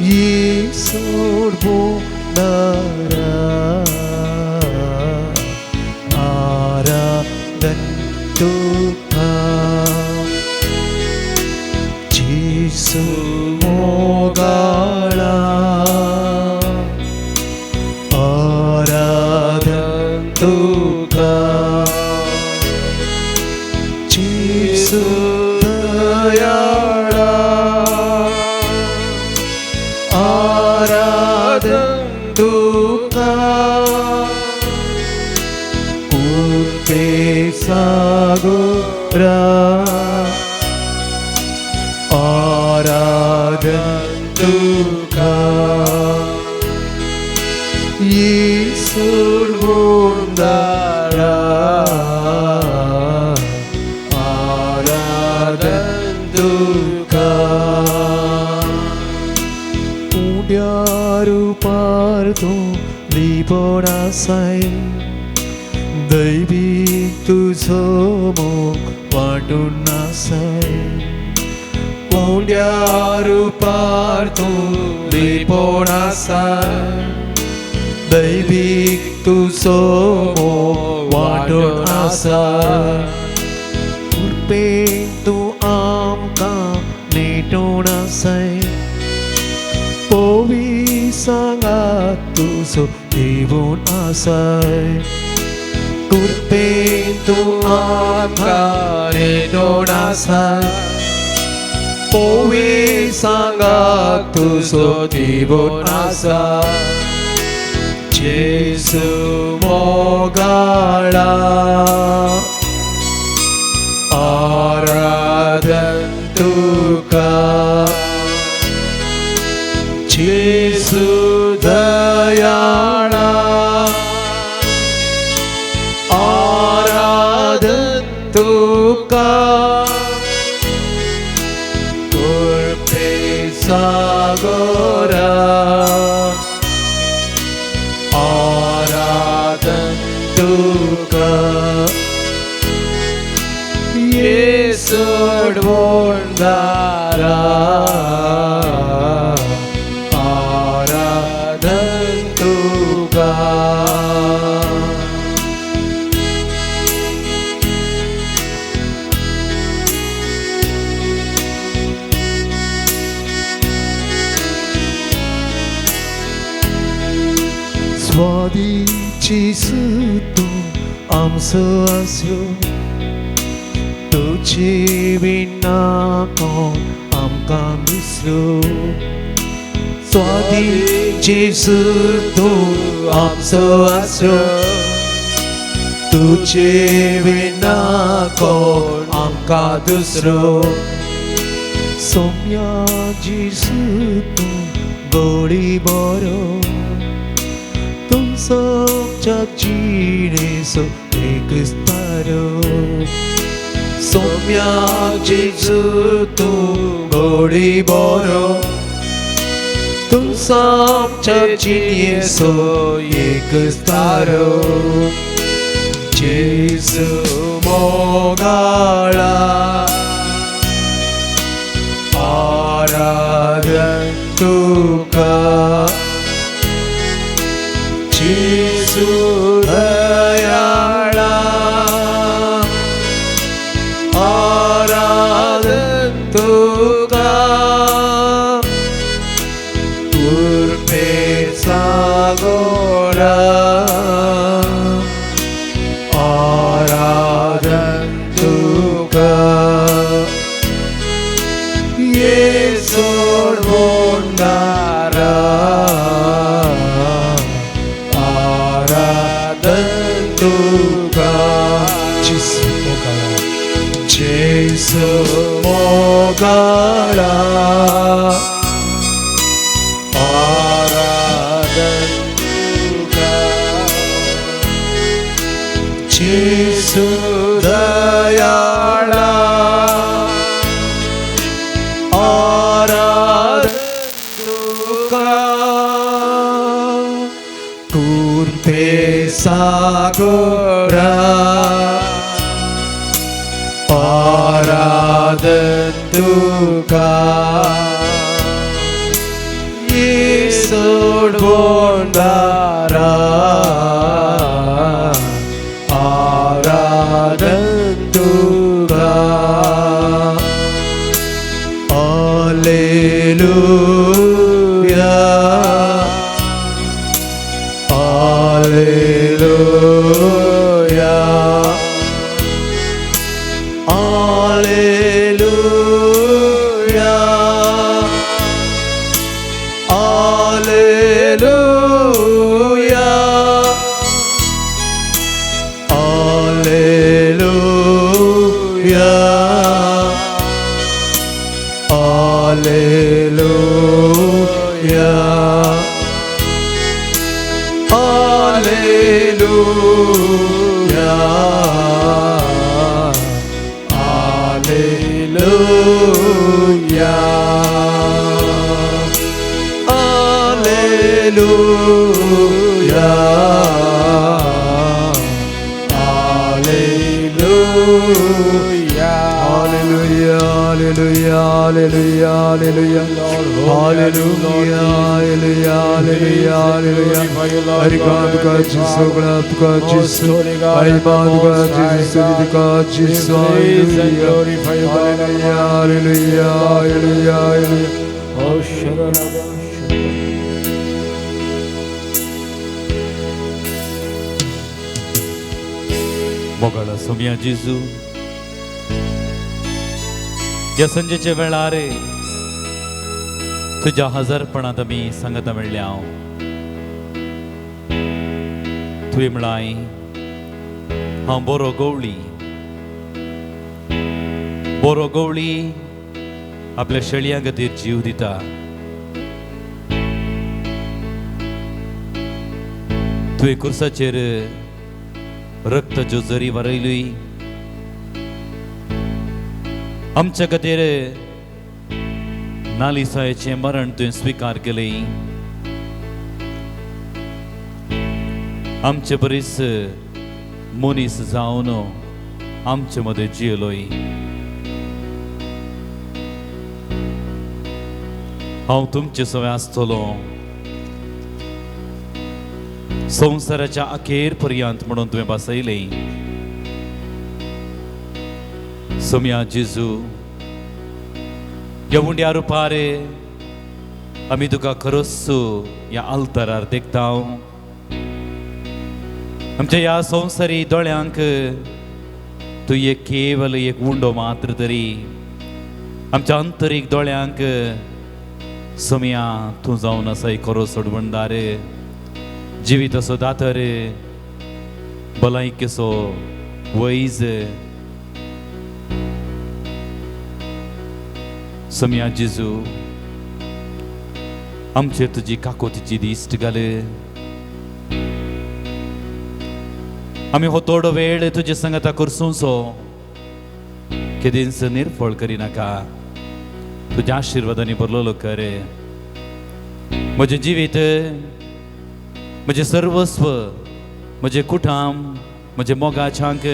예수를 보나라 아라던 두카 지수 모가라 아라던 두카 지수 दयाळा आराधन तुका कृपे सागरा आराधन तुका येशूर बोंदारा उड्यारू पारतो लिपोणासाय दैविक तुझं मोग वाटून नासाय उड्यारू पारतो लिपोणासाय दैविक तुझं मोग वाटून नासाय कृपे तू आमका नेटोणासाय पोवी सांगा तुझो देवून आसाय कृपे तू आमका नेटोण आसाय पोवी सांगा तुझो देवून आसाय येशू मोगाळा आराधन तुका येशू दयाळा आराधन तुका कृपे सागरा आराधन तुका येशू बोंदारा स्वाधीची तू आमचो आसरो तुझे विना कोण आमकां विसरो स्वाधीची तू आमचो आसरो तुझे विना कोण आमकां दुसरो सौम्या जेसू तू गोडी बरो तुमच्या जिणेचो एक स्तारो सौम्या जेजू तू गोडी बरो तुमच्या जिणेचो एक स्तारो जेजू मोगाळा आराधन तुका येशू दयाळा आराधन तुका कृपे सागरा आराधन तुका येशू बोंदारा येशू मोगाळा आराधन तुका येशू दयाळा आराधन तुका कृपे सागरा आराधन तुका तुका येसूड भंडारा आराधन तुका हालेलुया हालेलुया हालेलुया हालेलुया मोगळा सोम्या जेजू या संजेच्या वेळार तुझ्या हजरपणात आमी सांगता म्हणल्या तुवें म्हळाय हांव बरो गवळी आपल्या शेळयां खातीर जीव दिता. तुवें कुर्साचेर रक्त जोजरी वरयली आमच्या खातीर नालिसायेचें मरण तुवें स्वीकार केलें. आमचे बरीच मनीस जावन आमचे मदें जियेलोय. हांव तुमचे सवय आसतलो संवसाराच्या अखेर पर्यंत म्हणून तुवें बसयलें. सोम्या जेजू ह्या उंड्या रुपार आमी तुका खरोच ह्या आल्तारार देखता. आमच्या ह्या संवसारी दोळ्यांक तू एक केवल एक उंडो मात्र तरी आमच्या अंतरीक दोळ्यांक सोम्या तूं जावन आसा खरो सोडवणदार जिवीत असो दातर भलायकेचो वैज. सोम्या जेजू आमचेर तुजी काकोतीची दिश्ट घाल. आमी हो थोडो वेळ तुजे संगता करसूंचो केदींच निर्फळ करिनाका. तुज्या आशिर्वादांनी भरलेलो कर. म्हजें जिवीत म्हजें सर्वस्व म्हजें कुटुंब म्हजें मोगाच्यांक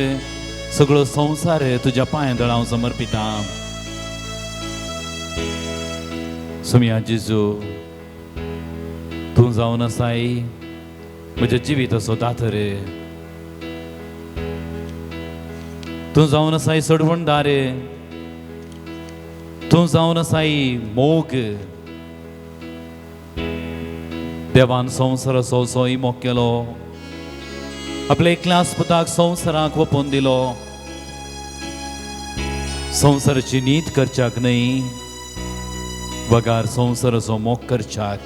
सगळो संवसार तुज्या पांयां हांव समर्पिता. सोम्या जेजू तूं जावन आसाय म्हज्या जिविताचो दातर. तूं जावन आसाय सोडवणदार. तूं जावन आसाय मोग. देवान संवसाराचो सोय मोग केलो. आपल्या एकल्यास्पदाक संवसाराक ओपोवन दिलो. संवसाराची नीत करच्याक न्हय वगार संवसाराचो मोग करच्याक.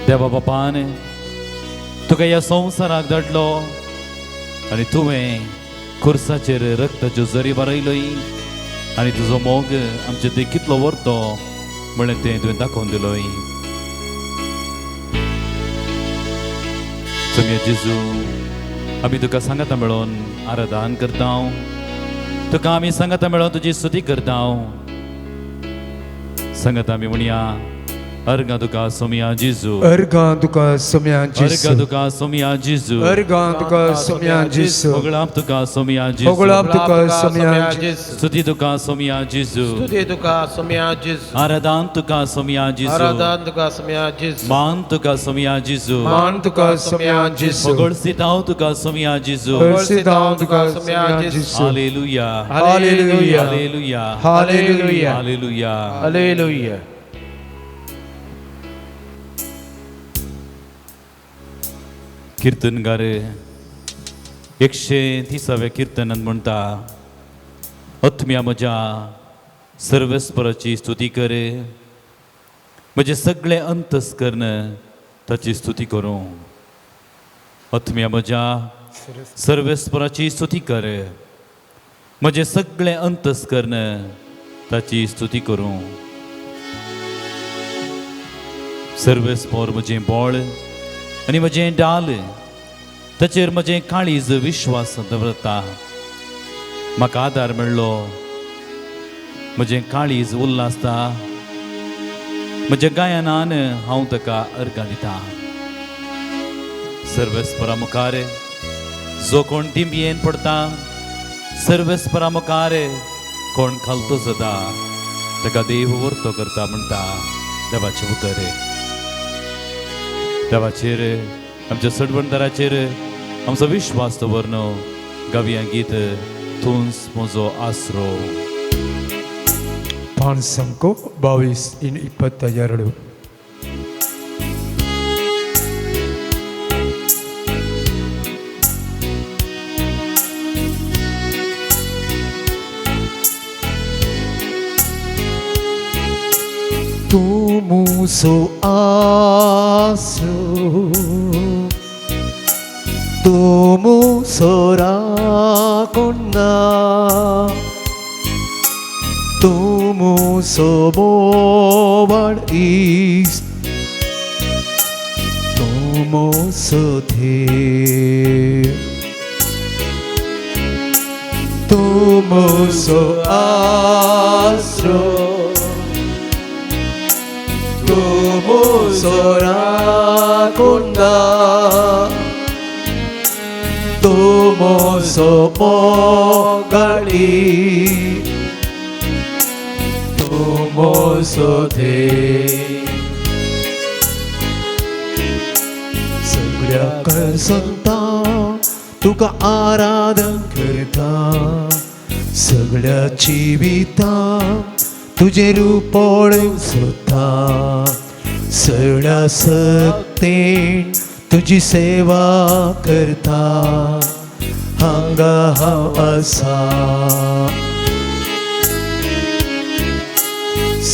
देवा बापान तुका ह्या संवसाराक धाडलो आनी तुवें खुर्साचेर रक्ताच्यो जरी बरयलोय आनी तुजो मोग आमचे ते कितलो व्हरतो म्हणलें तें तुवें दाखोवन दिलोय. सोम्या जेजू आमी तुका सांगता मेळोन आराधन करता. तुका आमी सांगता मेळोन तुजी स्तुती करता. सांगता आमी म्हणया अर्गा तुका सोमिया जिजू अर्गां तुका सोम्या अर्गा जिसू तुका सोमिया जिजू अर्गां तुका सोम्या जिसू होगळाप तुका सोमिया जिजू होगळाप तुका सोम्या जिसू स्तुती तुका सोमिया जिजू Studia tuka somya jis. आराधन तुका सोमिया जिजू Aradan tuka somya jis. मान तुका सोमिया जिजू मान तुका सोम्या जिसू होगळसिताव तुका सोमिया जिजू हर्षितां तुका सोम्या जिसू hallelujah hallelujah hallelujah hallelujah hallelujah Hallelujah. कीर्तनगार 130व्या कीर्तनांत म्हणटा आत्म्या म्हज्या सर्वेस्पराची स्तुती कर म्हजे सगळे अंतस्करण ताची स्तुती करूं आत्म्या म्हज्या सर्वेस्पराची स्तुती कर म्हजे सगळे अंतस्करण ताची स्तुती करूं सर्वेस्पर म्हजें बोळ आनी म्हजें डाल ताचेर म्हजें काळीज विश्वास दवरता म्हाका आदार मेळ्ळो म्हजें काळीज उल्हासता म्हज्या गायनान हांव ताका अर्गां दितां सर्वेस्परा मुखार जो कोण दिंबयेन पडटा सर्वेस्परा मुखार कोण खालतो जाता ताका देव वर्तो करता म्हणटा देवाचें उतर देवाचेर आमच्या सडवणदाराचेर आमचो विश्वास दवरनो गावया गीत तूंच म्हजो आसरो पान संको 22:22 Tu muso asro Tu muso rakonna Tu muso bobar is Tu muso the Tu muso asro Como sorakunda Tomo somo gali Tomo sothe सगळ्या संता तुका आराधन करता सगळ्या जिविता तुझे रूपोळ सोदता सगळ्या सक्तेन तुझी सेवा करता हांगा हांव आसा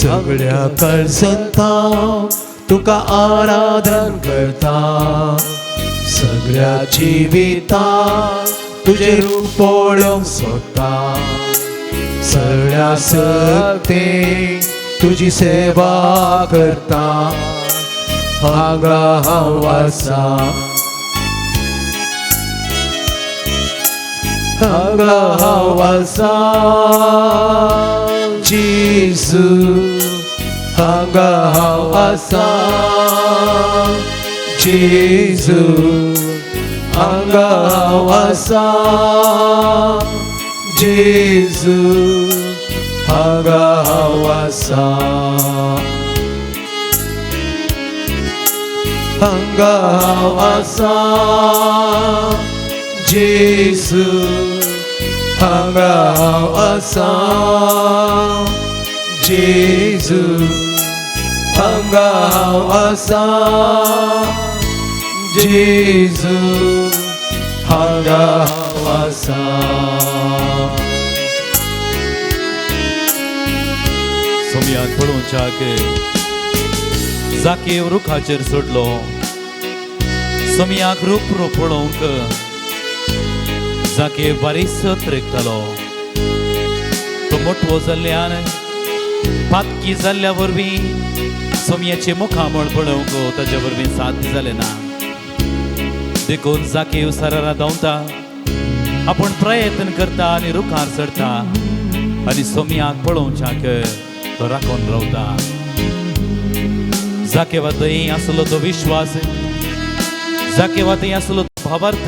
सगळ्या काळजांता तुका आराधन करता सगळ्या जिविता तुझे रूपोळ सोदता सगळ्या सक्ते तुझी सेवा करता हांगा हांव आसा हांगा हांव आसा जेजू हांगा हांव आसा जेजू हांगा हांव आसा जेजू हांगा हांव आसा हांगा हांव आसा जेजू हांगा हांव आसा जेजू हांगा हांव आसा जेजू हांगा हांव आसा सोमयाक पळोवच्याक जाकेव रुखाचेर सोडलो सोमयाक रूप पळोवंक जाकेव बारीस त्रेकतालो तो मोठो जाल्ल्यान पातकी जाल्ल्या वरवीं सोमयाचे मुखामळ पळोवंक ताच्या वरवीं साध्य जालें ना देखून जाकेव सरारा धांवता आपूण प्रयत्न करता आनी रुखार चडटा आनी सोमयाक पळोवच्याक तो राखून रावता जाके थंय आसलो तो विश्वास, जाके थंय आसलो तो भावार्थ,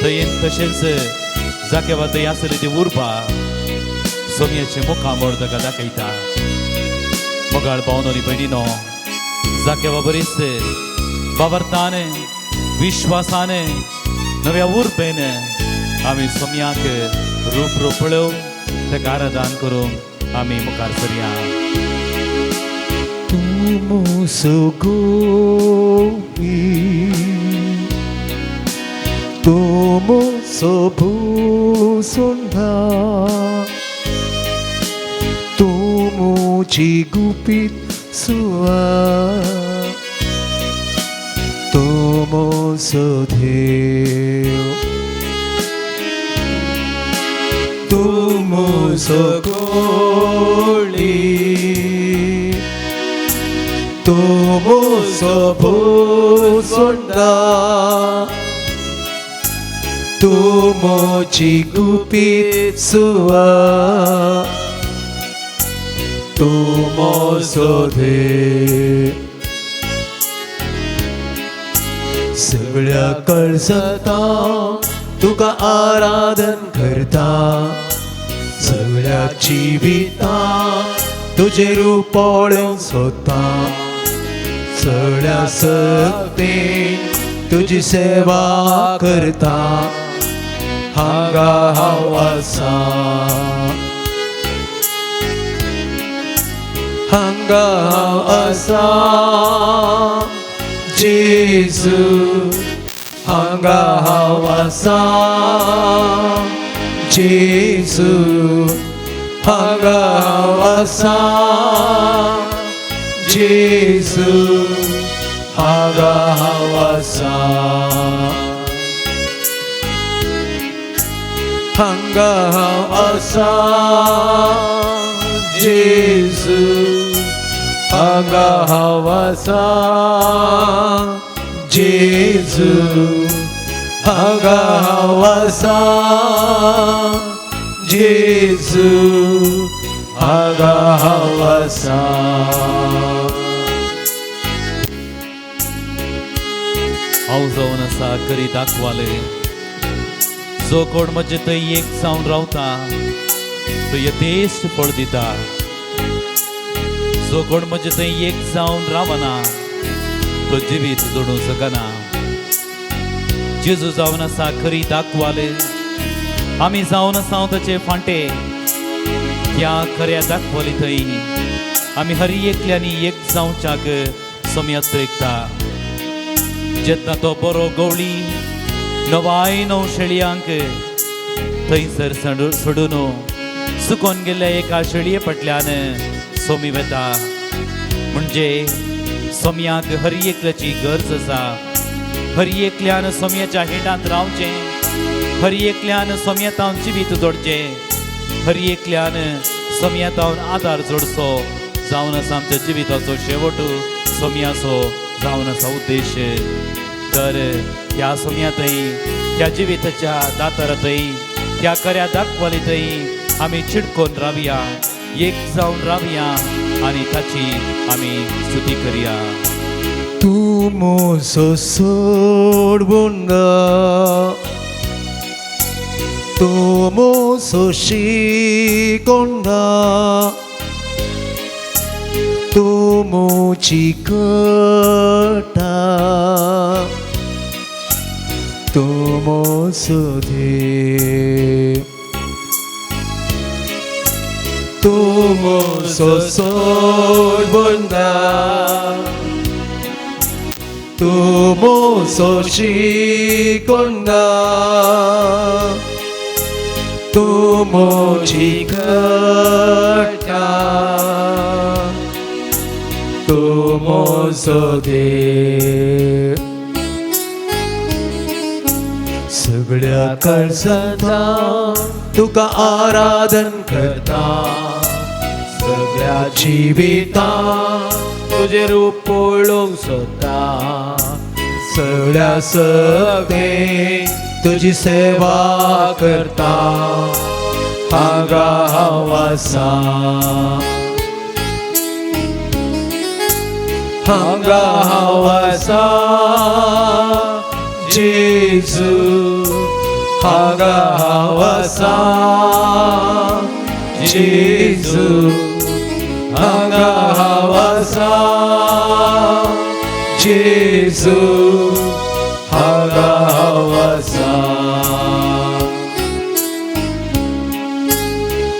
थंय तशेंच जाके थंय आसली ती उर्बा सोम्याचे मुखामोळ ताका दाखयता. मोगाळ पावनोरी भयणीनो, जाके बरीच भावार्थान विश्वासान नव्या उर्बेन आमी सोम्याक रूप पळोव ताका आराधन करूंक आमी मुखार सरया. तुम सुगोवी तुम सोभूसुंधा तुमुची गुपित सुवा तुम सुदेव तुम सोगोळी तुम सोभूसुंधा तुमची गुपित सुवा तुम सोदेव सगळ्या कळसता तुका आराधन करता, सगळ्या जिविता तुझे रूप पळोवंक सोदता, सगळ्या सक्तीन तुझी सेवा करता. हांगा हांव आसा, हांगा हांव आसा जेजू, हांगा हांव आसा जेजू, हांगा हांव आसा जेजू, हांगा हांव आसा, हांगा हांव आसा जेजू, हांगा हांव आसा जेजू, हांगा हांव आसा जेजू, हांगा हांव आसा. हांव जावन आसा करी दाखवाले, जो कोण म्हजे थंय एक जावन रावता तो यथेश्ट फळ दिता, जो कोण म्हजे थंय एक जावन रावना तो जिवीत जोडूंक शकना. जेजू जावन आसा खरी दाखवाले, आमी जावन आसा ताचे फांटे. ह्या खऱ्या दाखवाली थंय आमी हर एकल्यांनी एक जावच्याक सोम्यात रेखता. जेन्ना तो बरो गवळी नवाय नव शेळयांक थंयसर सोडून सुकोन गेल्ल्या एका शेळये फाटल्यान सोमी वेता. म्हणजे सोम्याक हर एकल्याची गरज आसा. हर एकल्यान सोम्याच्या हेडांत रावचें, हर एकल्यान सोम्यातावन जिवीत जोडचें, हर एकल्यान सोम्यातावन आदार जोडचो जावन आसा आमच्या जिविताचो शेवट सोम्याचो जावन आसा उद्देश. तर ह्या सोम्यातय त्या जिविताच्या दातारातय त्या खऱ्या दाखवालीतय आमी चिडकोन रावया, एक जावन रावया आनी ताची आमी स्तुती करया. तू मोसो सोडबुंगा, तू मोसो शिकोंगा, तू मोची कटा, तू मोसो देव, तू मोसो सोडबुंगा, तू मोसो शिकोंगा, तू मोची कटा, तू मोसो देव. सगळ्या कळसांता तुका आराधन करता, सगळ्या जिविता तुझे रूप पळोवंक सोदता, सगळ्या सक्तीन तुझी सेवा करता. हांगा हांव आसा, हांगा हांव आसा जेजू हांगा हांव आसा जेजू हांगा हांव आसा जेजू हांगा हांव आसा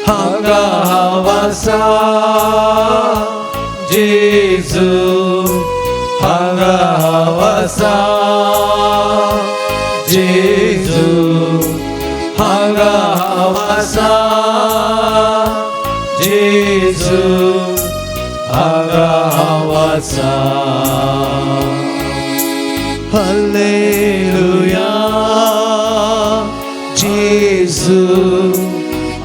हांगा हांव आसा जेजू हांगा हांव आसा जेजू हांगा हांव आसा जेजू हांगा हांव आसा हालेलुया जेजू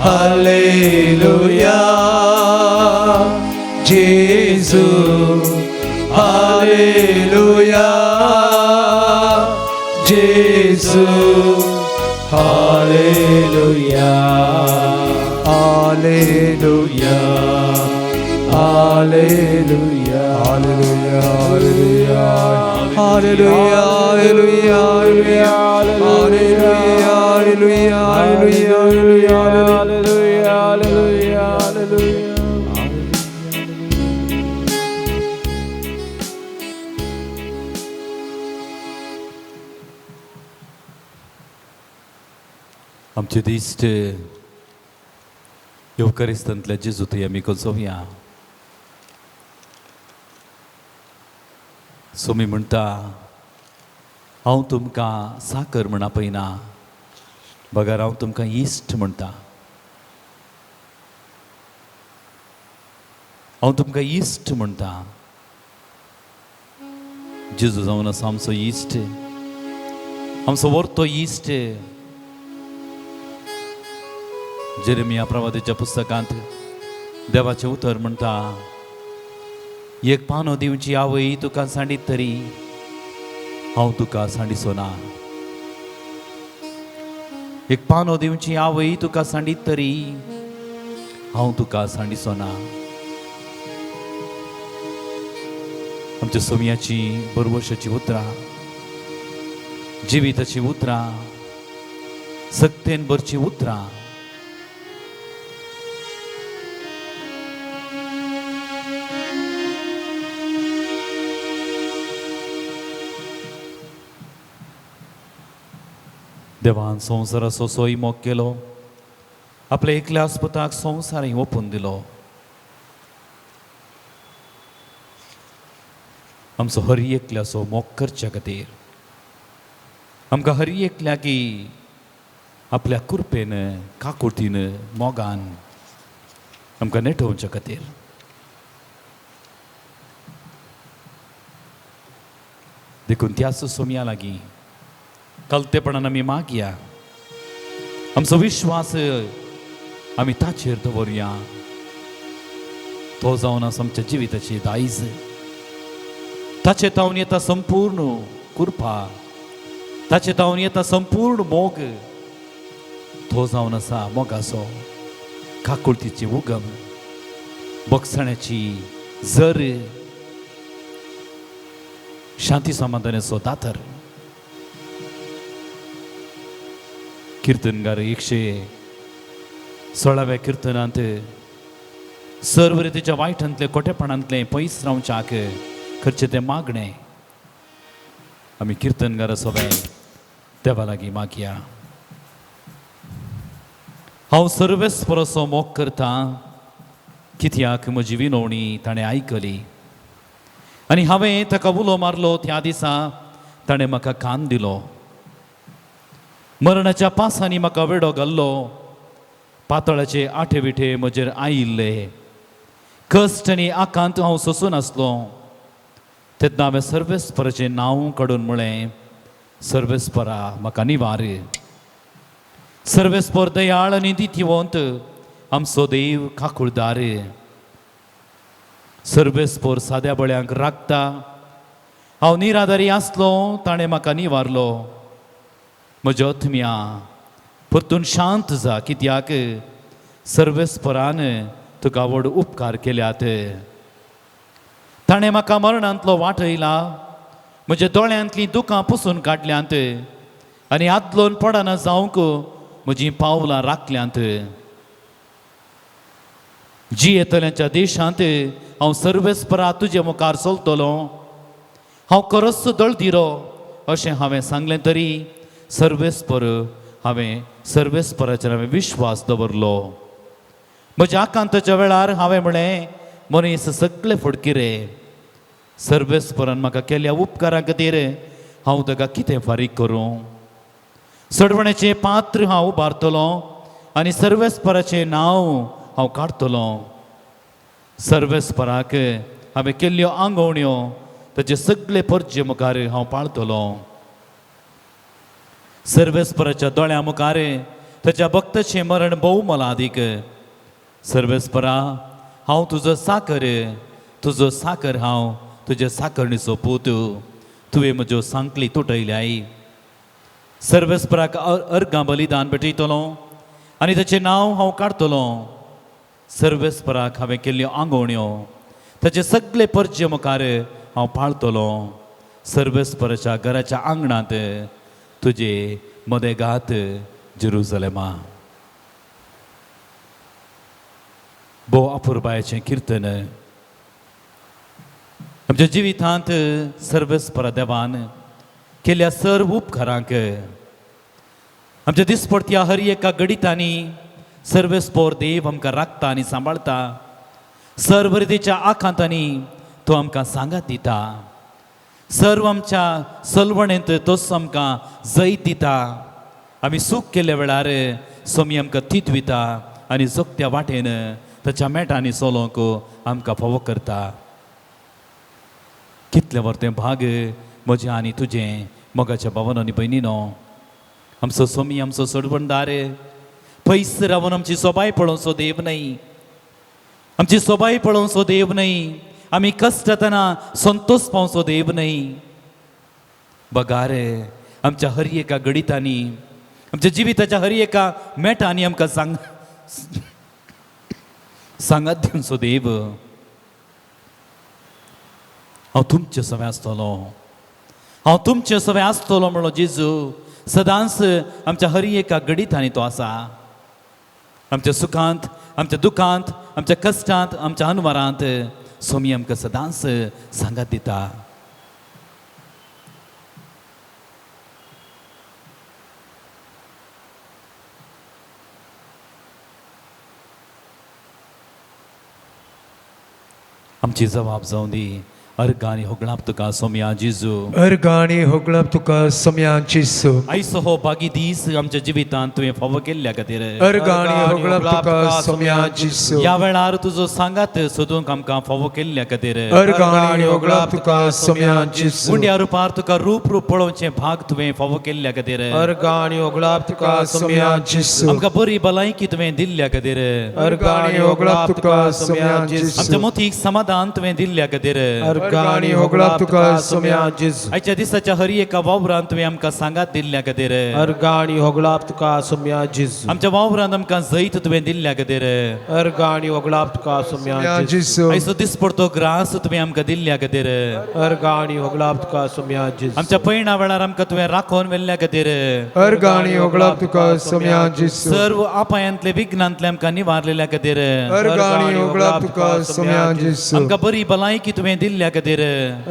हालेलुया जेजू हालेलुया जेजू hallelujah hallelujah hallelujah hallelujah hallelujah hallelujah hallelujah hallelujah hallelujah hallelujah hallelujah hallelujah आमचे दिश्ट येवकारिस्तांतल्या जेजू थंय आमी कोसोवया. सोमी म्हणटा हांव तुमकां साकर म्हण आपयना बगार हांव तुमकां इश्ट म्हणटा. हांव तुमकां इश्ट म्हणटा. जेजू जावन आसा आमचो इश्ट आमचो वर्तो इश्ट. जेरेमिया प्रवादीच्या पुस्तकांत देवाचें उतर म्हणटा एक पानो दिवची आवय तुका सांडीत तरी हांव तुका सांडिचो ना. एक पानो दिवची आवय तुका सांडीत तरी हांव तुका सांडिचो ना. आमच्या सोमयाची बरवशाची उतरां जिविताची उतरां सक्तेन बरची उतरां देवान संवसाराचो सोय मोग केलो. आपल्या एकल्या आस्पताक संवसारय ओपून दिलो. आमचो हर एकल्याचो मोग करच्या खातीर आमकां हर एकल्याकी आपल्या कुरपेन काकुटीन मोगान आमकां नेटोवच्या खातीर देखून त्याच सोमया लागीं कलतेपणान आमी मागया. आमचो विश्वास आमी ताचेर दवरया. तो जावन आसा आमच्या जिविताची दायज. ताचे तावन येता संपूर्ण कृपा. ताचे तावन येता संपूर्ण मोग. तो जावन आसा मोगाचो काकुळतीची उगम बगसण्याची जर शांती समाधानाचो दातर. कीर्तनगार 116व्या कीर्तनांत सर्व रितीच्या वायटांतले कोटेपणांतले पयस रावच्याक करचे ते मागणे आमी कीर्तनगार सगळे देवा लागीं मागया. हांव सर्वेस्पराचो मोग करता कित्याक म्हजी विनवणी ताणें आयकली आनी हांवें ताका उलो मारलो. त्या दिसा ताणें म्हाका कान दिलो. मरणाच्या पासांनी म्हाका वेडो घाल्लो. पातळाचे आठे विठे म्हजेर आयिल्ले. कश्ट आनी आकांत हांव सोंसून आसलो. तेन्ना हांवें सर्वेस्पराचें नांव काडून म्हळें सर्वेस्परा म्हाका निवार. सर्वेस्पर दयाळ आनी नितीवंत आमचो देव काकुळदार. सर्वेस्पर साद्या बळ्यांक राखता. हांव निराधारी आसलो ताणें म्हाका निवारलो. म्हज्या आत्म्या परतून शांत जा कित्याक सर्वेस्परान तुका व्हड उपकार केल्यात. ताणें म्हाका मरणांतलो वाटयला, म्हज्या दोळ्यांतलीं दुखां पुसून काडल्यांत आनी आदलोवन पडना जावंक म्हजीं पावलां राखल्यांत. जियेतल्यांच्या देशांत हांव सर्वेस्परा तुजे मुखार चलतलो. हांव खरोच दळदिरो अशें हांवें सांगलें तरी हांवें सर्वेस्पराचेर विश्वास दवरलो. म्हज्या आकांताच्या वेळार हांवें म्हळें, मनीस सगळे फुडकी रे. सर्वेस्परान म्हाका केल्या उपकारा खातीर हांव ताका कितें फारीक करूं. सडवण्याचें पात्र हांव उबारतलो आनी सर्वेस्पराचें नांव हांव काडतलो. सर्वेस्पराक हांवें केल्ल्यो आंगवण्यो ताचे सगळे परजे मुखार हांव पाळतलो. सर्वेस्पराच्या दोळ्या मुखार ताच्या भक्ताचें मरण भोव मोलादीक. सर्वेस्परा, हांव तुजो साकर हांव तुजे साकरणीचो पूत. तुवें म्हज्यो सांकली तुटयल्याय. सर्वेस्पराक अर्गां बलिदान भेटयतलो आनी ताचें नांव हांव काडतलो. सर्वेस्पराक हांवें केल्ल्यो आंगवण्यो ताचे सगळे परजे मुखार हांव पाळतलो. सर्वेस्पराच्या घराच्या आंगणांत तुजे मदेगात जेरुसलेमा. भोव अपुरबायेचें किर्तन. आमच्या जिवितांत सर्वेस्परा देवान केल्ल्या सर्व उपकारांक आमच्या दिसपडत्या हर एका गडितांनी सर्वेस्पोर देव आमकां राखता आनी सांबाळटा. सर्व रितीच्या आखांतांनी तो आमकां सांगात दिता. सर्व आमच्या सलवणेंत तोच आमकां जैत दिता. आमी सूख केल्ल्या वेळार सोमी आमकां थितविता आनी जोगत्या वाटेन ताच्या मेटांनी चलोवंक आमकां फोव करता. कितलें वर्तें भाग म्हजें आनी तुजें मोगाच्या भावांनो आनी भयणीनो. आमचो सोमी आमचो सडवणदार पयस रावन आमची सोबाय पळोवचो देव न्हय. आमची सोबाय पळोवचो देव न्हय. आमी कश्ट येतना संतोष पावचो देव न्हय. बगार आमच्या हर एका गडितांनी आमच्या जिविताच्या हर एका मेटांनी आमकां सांगात दिवचो देव. हांव तुमचे सवे आसतलो. हांव तुमचे सवे आसतलो म्हणलो जेजू सदांच आमच्या हर एका गडितांनी तो आसा. आमच्या सुखांत, आमच्या दुखांत, आमच्या कश्टांत, आमच्या अनवरांत सोमी आमकां सदांच सांगात दिता. आमची जबाब जावं दी. अर्गानी होगळाप तुका सोम्या जेजू. अर्गानी होगळप तुका सोम्या जेजू. आयचो हो बागी दीस आमच्या जिवितांत तुवें फावो केल्ल्या खातीर अर्गानी होगळप तुका सोम्या जेजू. ह्या वेळार तुजो सांगात सोदूंक आमकां फावो केल्ल्या खातीर अर्गानी होगळप तुका सोम्या जेजू. गुंड्या रुपार तुका रूप पळोवचें भाग तुवें फावो केल्ल्या खातीर अर्गानी होगळप तुका सोम्या जेजू. आमकां बरी भलायकी तुवें दिल्ल्या खातीर अर्गानी होगळप तुका सोम्या जेजू. आमच्या मोतीक समाधान तुवें दिल्ल्या खातीर अर्गानी होगळप तुका सोम्या जेजू. आयच्या दिसाच्या हर एका वावरांत तुवें आमकां सांगात दिल्ल्या खातीर अर्गानी होगळप तुका सोम्या जेजू. आमच्या वावरांत आमकां जैत तुवें दिल्ल्या खातीर अर्गानी होगळप तुका सोम्या जेजू. जेजू. आयचो दिसपडतो ग्रास तुवें आमकां दिल्ल्या खातीर अर्गानी होगळप तुका सोम्या जेजू. आमच्या पैणा वेळार आमकां तुवें राखोवन व्हेल्ल्या खातीर अर्गानी होगळप तुका सोम्या जेजू. सर्व आपायांतले विघ्नांतले आमकां निवारलेल्या खातीर अर्गानी होगळप तुका सोम्या जेजू. आमकां बरी भलायकी तुवें दिल्ल्या खातीर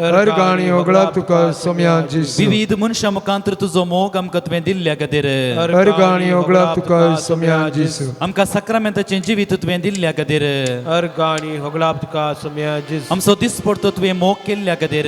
अर्गानी होगळप तुका सोम्या जेजू. विविध मनशां मुखांतर तुजो मोग आमकां तुवें दिल्ल्या खातीर अर्गानी होगळप तुका सोम्या जेजू. आमकां सक्रामेंताचें जिवीत तुवें दिल्ल्या खातीर अर्गानी होगळप तुका सोम्या जेजू. आमचो दिसपडतो तुवें मोग केल्ल्या खातीर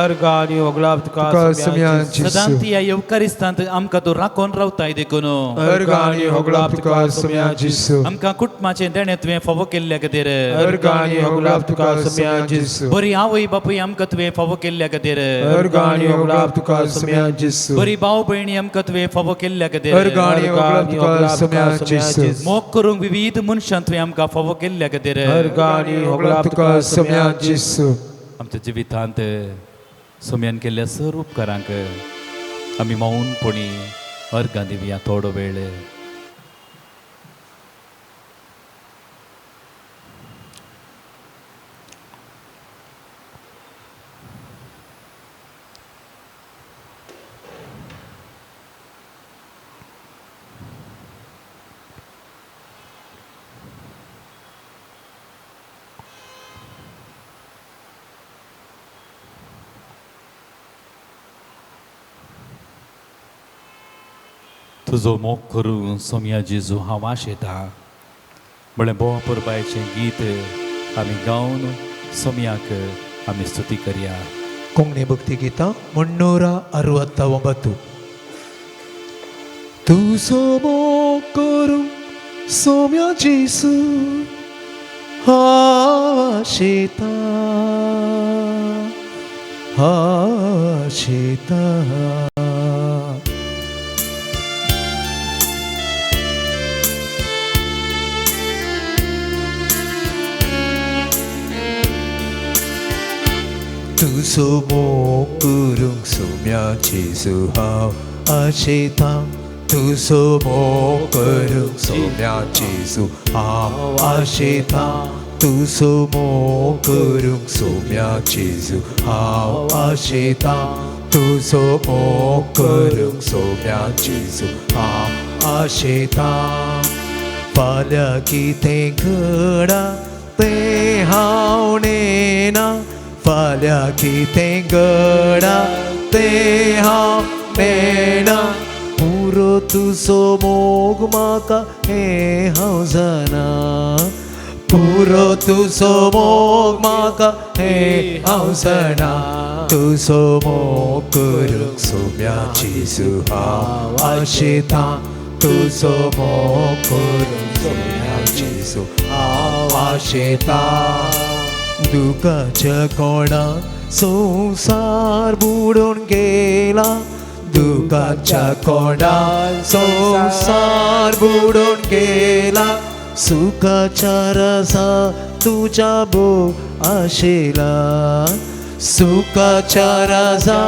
अर्गानी होगळप तुका सोम्या जेजू. सदांच ह्या येवकारिस्तांत आमकां तूं राखोन रावताय देखून अर्गानी होगळप तुका सोम्या जेजू. आमकां कुटुंबाचें देणें तुवें फावो केल्ल्या खातीर अर्गानी होगळप तुका सोम्या जेजू. बरी आवय बापूय आमकां तुवें फावो केल्ल्या खातीर अर्गानी होगळप तुका सोम्या जेजू. बरी भाव भयणी आमकां तुवें फावो केल्ल्या खातीर अर्गानी होगळप तुका सोम्या जेजू. मोग करूंक विविध मनशां तुवें आमकां फावो केल्ल्या खातीर अर्गानी होगळप तुका सोम्या जेजू. आमच्या जिवितांत सोम्यान केल्ल्या सर्व उपकारांक आमी मौनपणी अर्गां दिवया थोडो वेळ. तुजो मोग करूं सोम्या जेजू हांव आशेता म्हळ्यार बोवा परबायचें गीत आमी गावन सोम्याक आमी स्तुती करया. ಕೊಂಗ್ನೆ ಭಕ್ತಿ ಗೀತ 369. Tu somo koru somya Jesu Ashita Ashita Tu somo kurung somya Jesu Ashita Tu somo kurung somya Jesu Ashita Tu somo kurung somya Jesu Ashita Tu somo kurung somya Jesu Ashita Palya ki te gada te haunena Falya ki te gada te haunena Puro tu somog maka he hauzana Puro tu somog maka he hauzana Tu somog kurung somya Jesu Ashita Tu somog kurung somya Jesu Ashita दुःखाच्या कोणात संसार बुडून गेला दुःखाच्या कोणात संसार बुडून गेला सुखाच्या रसा तुझ्या भो आशेला सुखाच्या रसा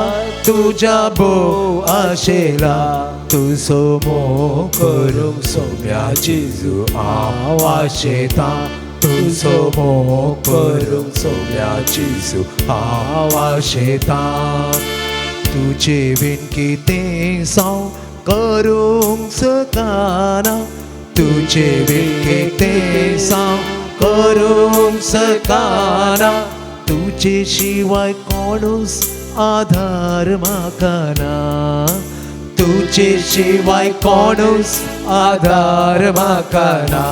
तुझ्या भो आशेला तू सोमो करूंक सोम्या जेजू आशेता Tu somo kurung somya Jesu Ashita तुझे बिन किते साव करूंक सकना तुझे बिन किते साव करूंक सकना तुझे शिवाय कोणूच आधार म्हाका ना तुझे शिवाय कोणूच आधार म्हाका ना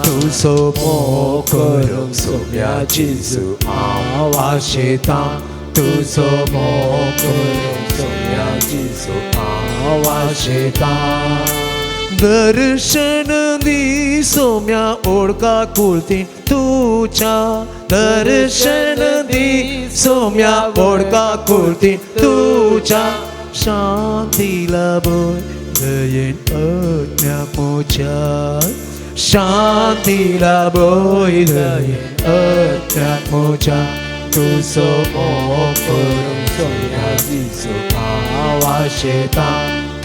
तू सोमो करूंक सोम्या जेजू आशेता तू सोमो करूंक सोम्या जेजू आशेता दर्शन दी सोम्या ओळखा कुळतीन तुझ्या दर्शन दी सोम्या ओळखा कुळतीन तुझ्या शांती लाभोय दयेन अज्ञाक मोच्या शांती लाभोय दयेन अज्ञाक मोच्या तू सोमो करूंक सोम्या जेजू आशेता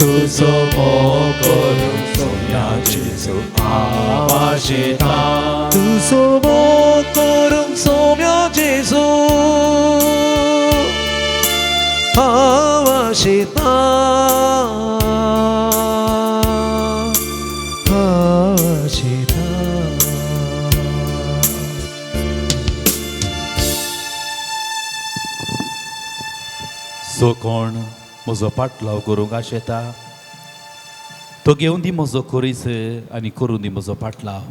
तू सोमो करूंक सोम्या जेजू आशेता तू सोमो करूंक सोम्या जेजू आशेता आशेता सो कोण म्हजो पाटलाव करूंक आशेता तो घेवन दी म्हजो खोरीस आनी करून दी म्हजो पाटलाव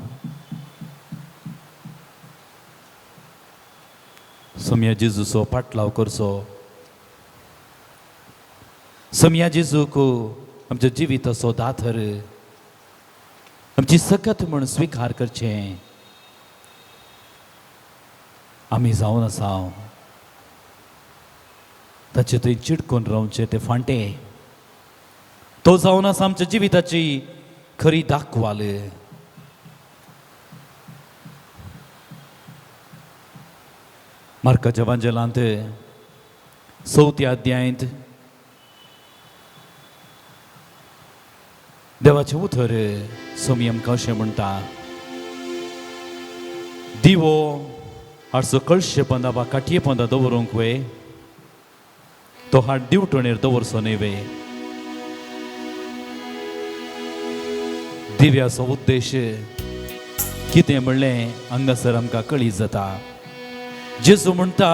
सोम्या जेजूचो पाटलाव करचो सोम्या जेजूक आमच्या जिविताचो दाथर आमची सकत म्हूण स्विकार करचें आमी जावन आसा ताचे थंय चिडकून रावचे ते फांटे तो जावन आसा आमच्या जिविताची खरी दाखवाल मार्काच्या एवांजेलांत 4 अध्यायांत देवाचे उतर सोमी आमकां अशें म्हणटा दिवो हाडसो कळशे पोंदा वा काटये पोंदा दवरूंक वे तो हात दिवटणेर दवरचो न्हय दिव्याचो उद्देश कितें म्हणलें हांगासर आमकां कळीत जाता जेजू म्हणटा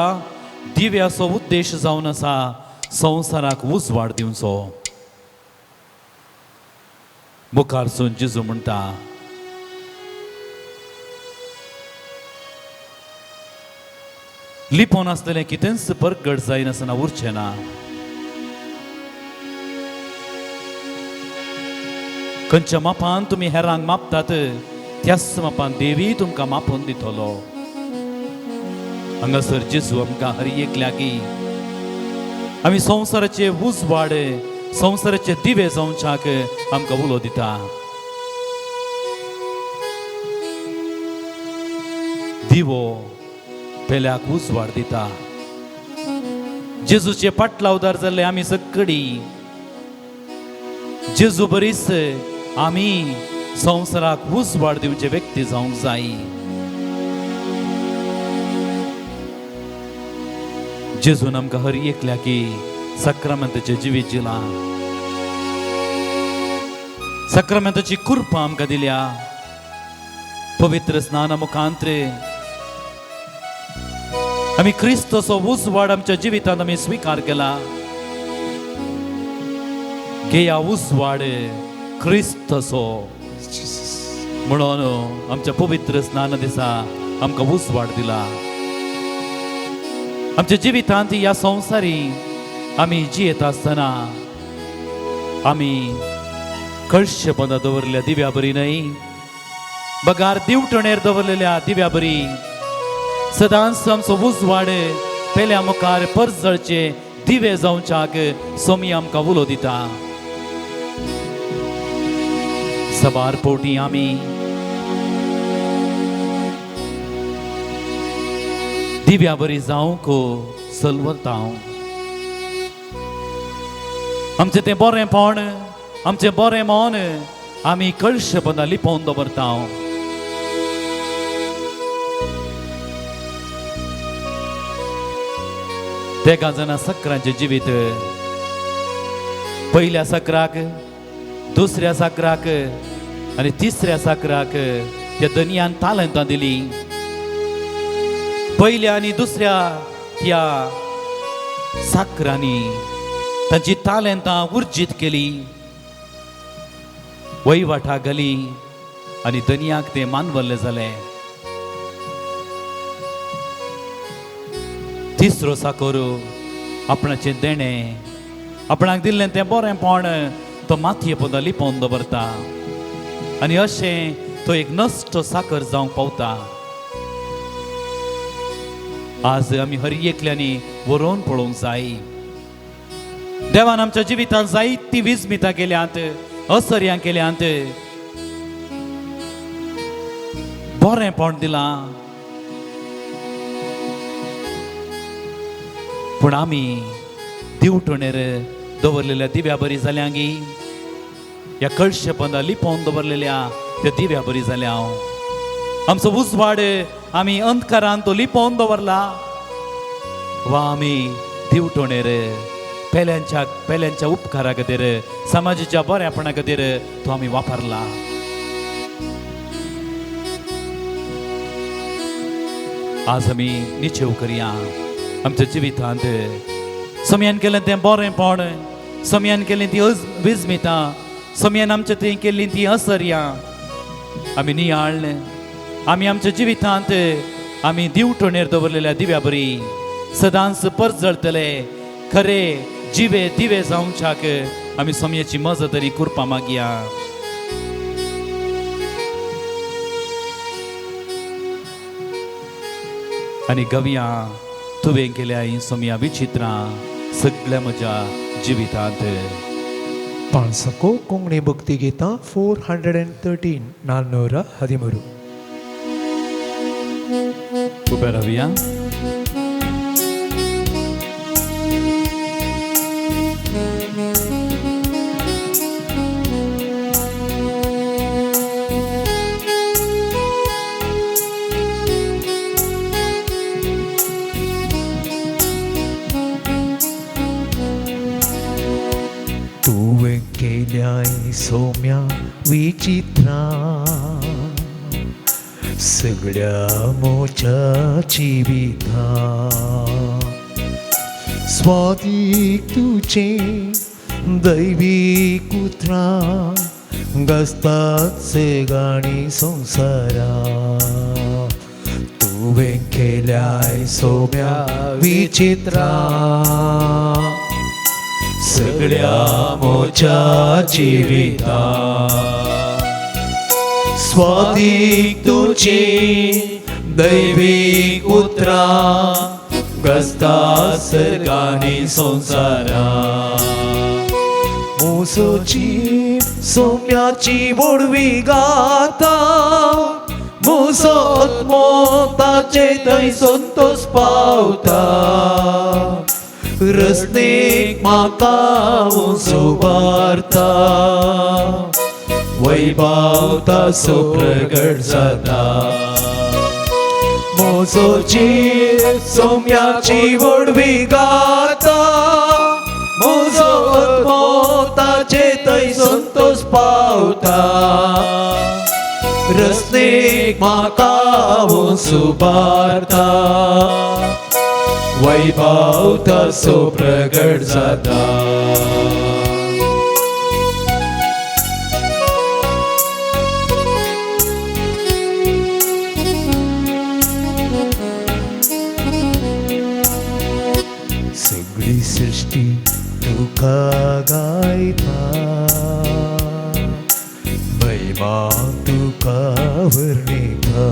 दिव्याचो उद्देश जावन आसा संवसाराक उजवाड दिवचो मुखारसून जेजू म्हणटा, लिपोवन आसलेलें कितेंच परगट जायनासतना उरचें ना. खंयच्या मापान तुमी हेरांक मापतात त्याच मापान देवी तुमकां मापून दितलो. हांगासर जेजू आमकां हर एकल्याकी आमी संवसाराचे उजवाड, संवसाराचे दिवे जावच्याक आमकां उलो दिता. दिवो पेल्याक उजवाड दिता. जेजूचे पाटलावदार जाल्ले आमी सगळी जेजू बरीच आमी संवसाराक उजवाड दिवचे व्यक्ती जावंक जाय. जेजून आमकां हर एकल्याकी सक्रामेंताचें जिवीत दिलां. सक्रामेंताची कृपा आमकां दिल्या. पवित्र स्नाना मुखांतर आमी क्रिस्तचो उजवाड आमच्या जिवितांत आमी स्वीकार केला. घेया उजवाड क्रिस्तचो म्हणून आमच्या पवित्र स्नाना दिसा आमकां उजवाड दिला. आमच्या जिवितांत ह्या संवसारी आमी जियेत आसतना आमी कळशेपणां दवरल्या दिव्या बरी न्हय, बगार दिवटणेर दवरलेल्या दिव्या बरी सदांच आमचो उजवाड पेल्या मुखार परजळचे दिवे जावच्याक सोमी आमकां उलो दिता. सबार पोटी आमी दिव्या बरी जावंक सलवता. आमचें तें बरेंपण, आमचें बरें मन आमी कळशेपणां लिपोवन दवरता. तेका जाणा सक्रांचें जिवीत पयल्या सक्राक, दुसऱ्या सक्राक आनी तिसऱ्या सक्राक त्या दनयान तालंतां दिली. पयल्या आनी दुसऱ्या त्या साकरांनी तांची तालंतां उर्जीत केली, वयवाटाक घाली आनी दनयाक ते मानवल्ले जाले. तिसरो साकोर आपणाचें देणें, आपणाक दिल्लें तें बरेंपण तो मातये पोंदा लिपोवन दवरता आनी अशें तो एक नश्ट साकर जावंक पावता. आज आमी हर एकल्यांनी व्हरोन पळोवंक जाय. देवान आमच्या जिवितांत जायतीं विस्मितां केल्यांत, असर्यां केल्यांत, बरेंपण दिलां. पूण आमी दिवटणेर दवरलेल्या दिव्या बरी जाल्यांगी, ह्या कळशेपणां लिपोवन दवरलेल्या त्या दिव्या बरी जाल्या. आमचो उजवाड आमी अंधकारान तो लिपोवन दवरला, वा आमी दिवटणेर पेल्यांच्या उपकारा खातीर, समाजाच्या बऱ्यापणा खातीर तो आमी वापरला. आज आमी निचेव करया आमच्या जिवितांत समयान केलें तें बरेंपण, समयान केलीं ती विस्मितां, समयान आमच्या थंय केल्लीं ती असर्यां आमी नियाळ्ळ. आमी आमच्या जिवितांत आमी दिवटणेर दवरलेल्या दिव्या बरी सदांच परजळतले खरे जिवे दिवे जावच्याक आमी सोम्याची मजत आनी कृपा मागया. आनी गवया तुवें केल्या ही सोम्या विचित्रां सगळ्या म्हज्या जिवितांत. पाळसको कोंकणी भक्ती गितां 413 413. उबे रावया. तुवें केल्याय सोम्या विचित्रा सगळ्या मोच्या जिविता. स्वादीक तुझे दैवीक उतरां गस्तात गाणी संसारा तुवें केल्याय सोम्या विचित्रा सगळ्या मोच्या जिविता स्वादीक तुची दैवीक उतरा गस्ता सर्गानी संसारा मोसोची सोम्याची वडवी गाता मोसो आत्मो ताचे थंय संतोष पावता रस्तेक म्हाका उबारता वैभव ताचो प्रगट जाता मोसोची सोम्याची वडवी गाता मोसो आत्मो ताचे थंय संतोष पावता रस्तेक म्हाका उबारता वैभव ताचो प्रगट जाता सगळी सृष्टी तुका गायता महिमा तुका वर्णिता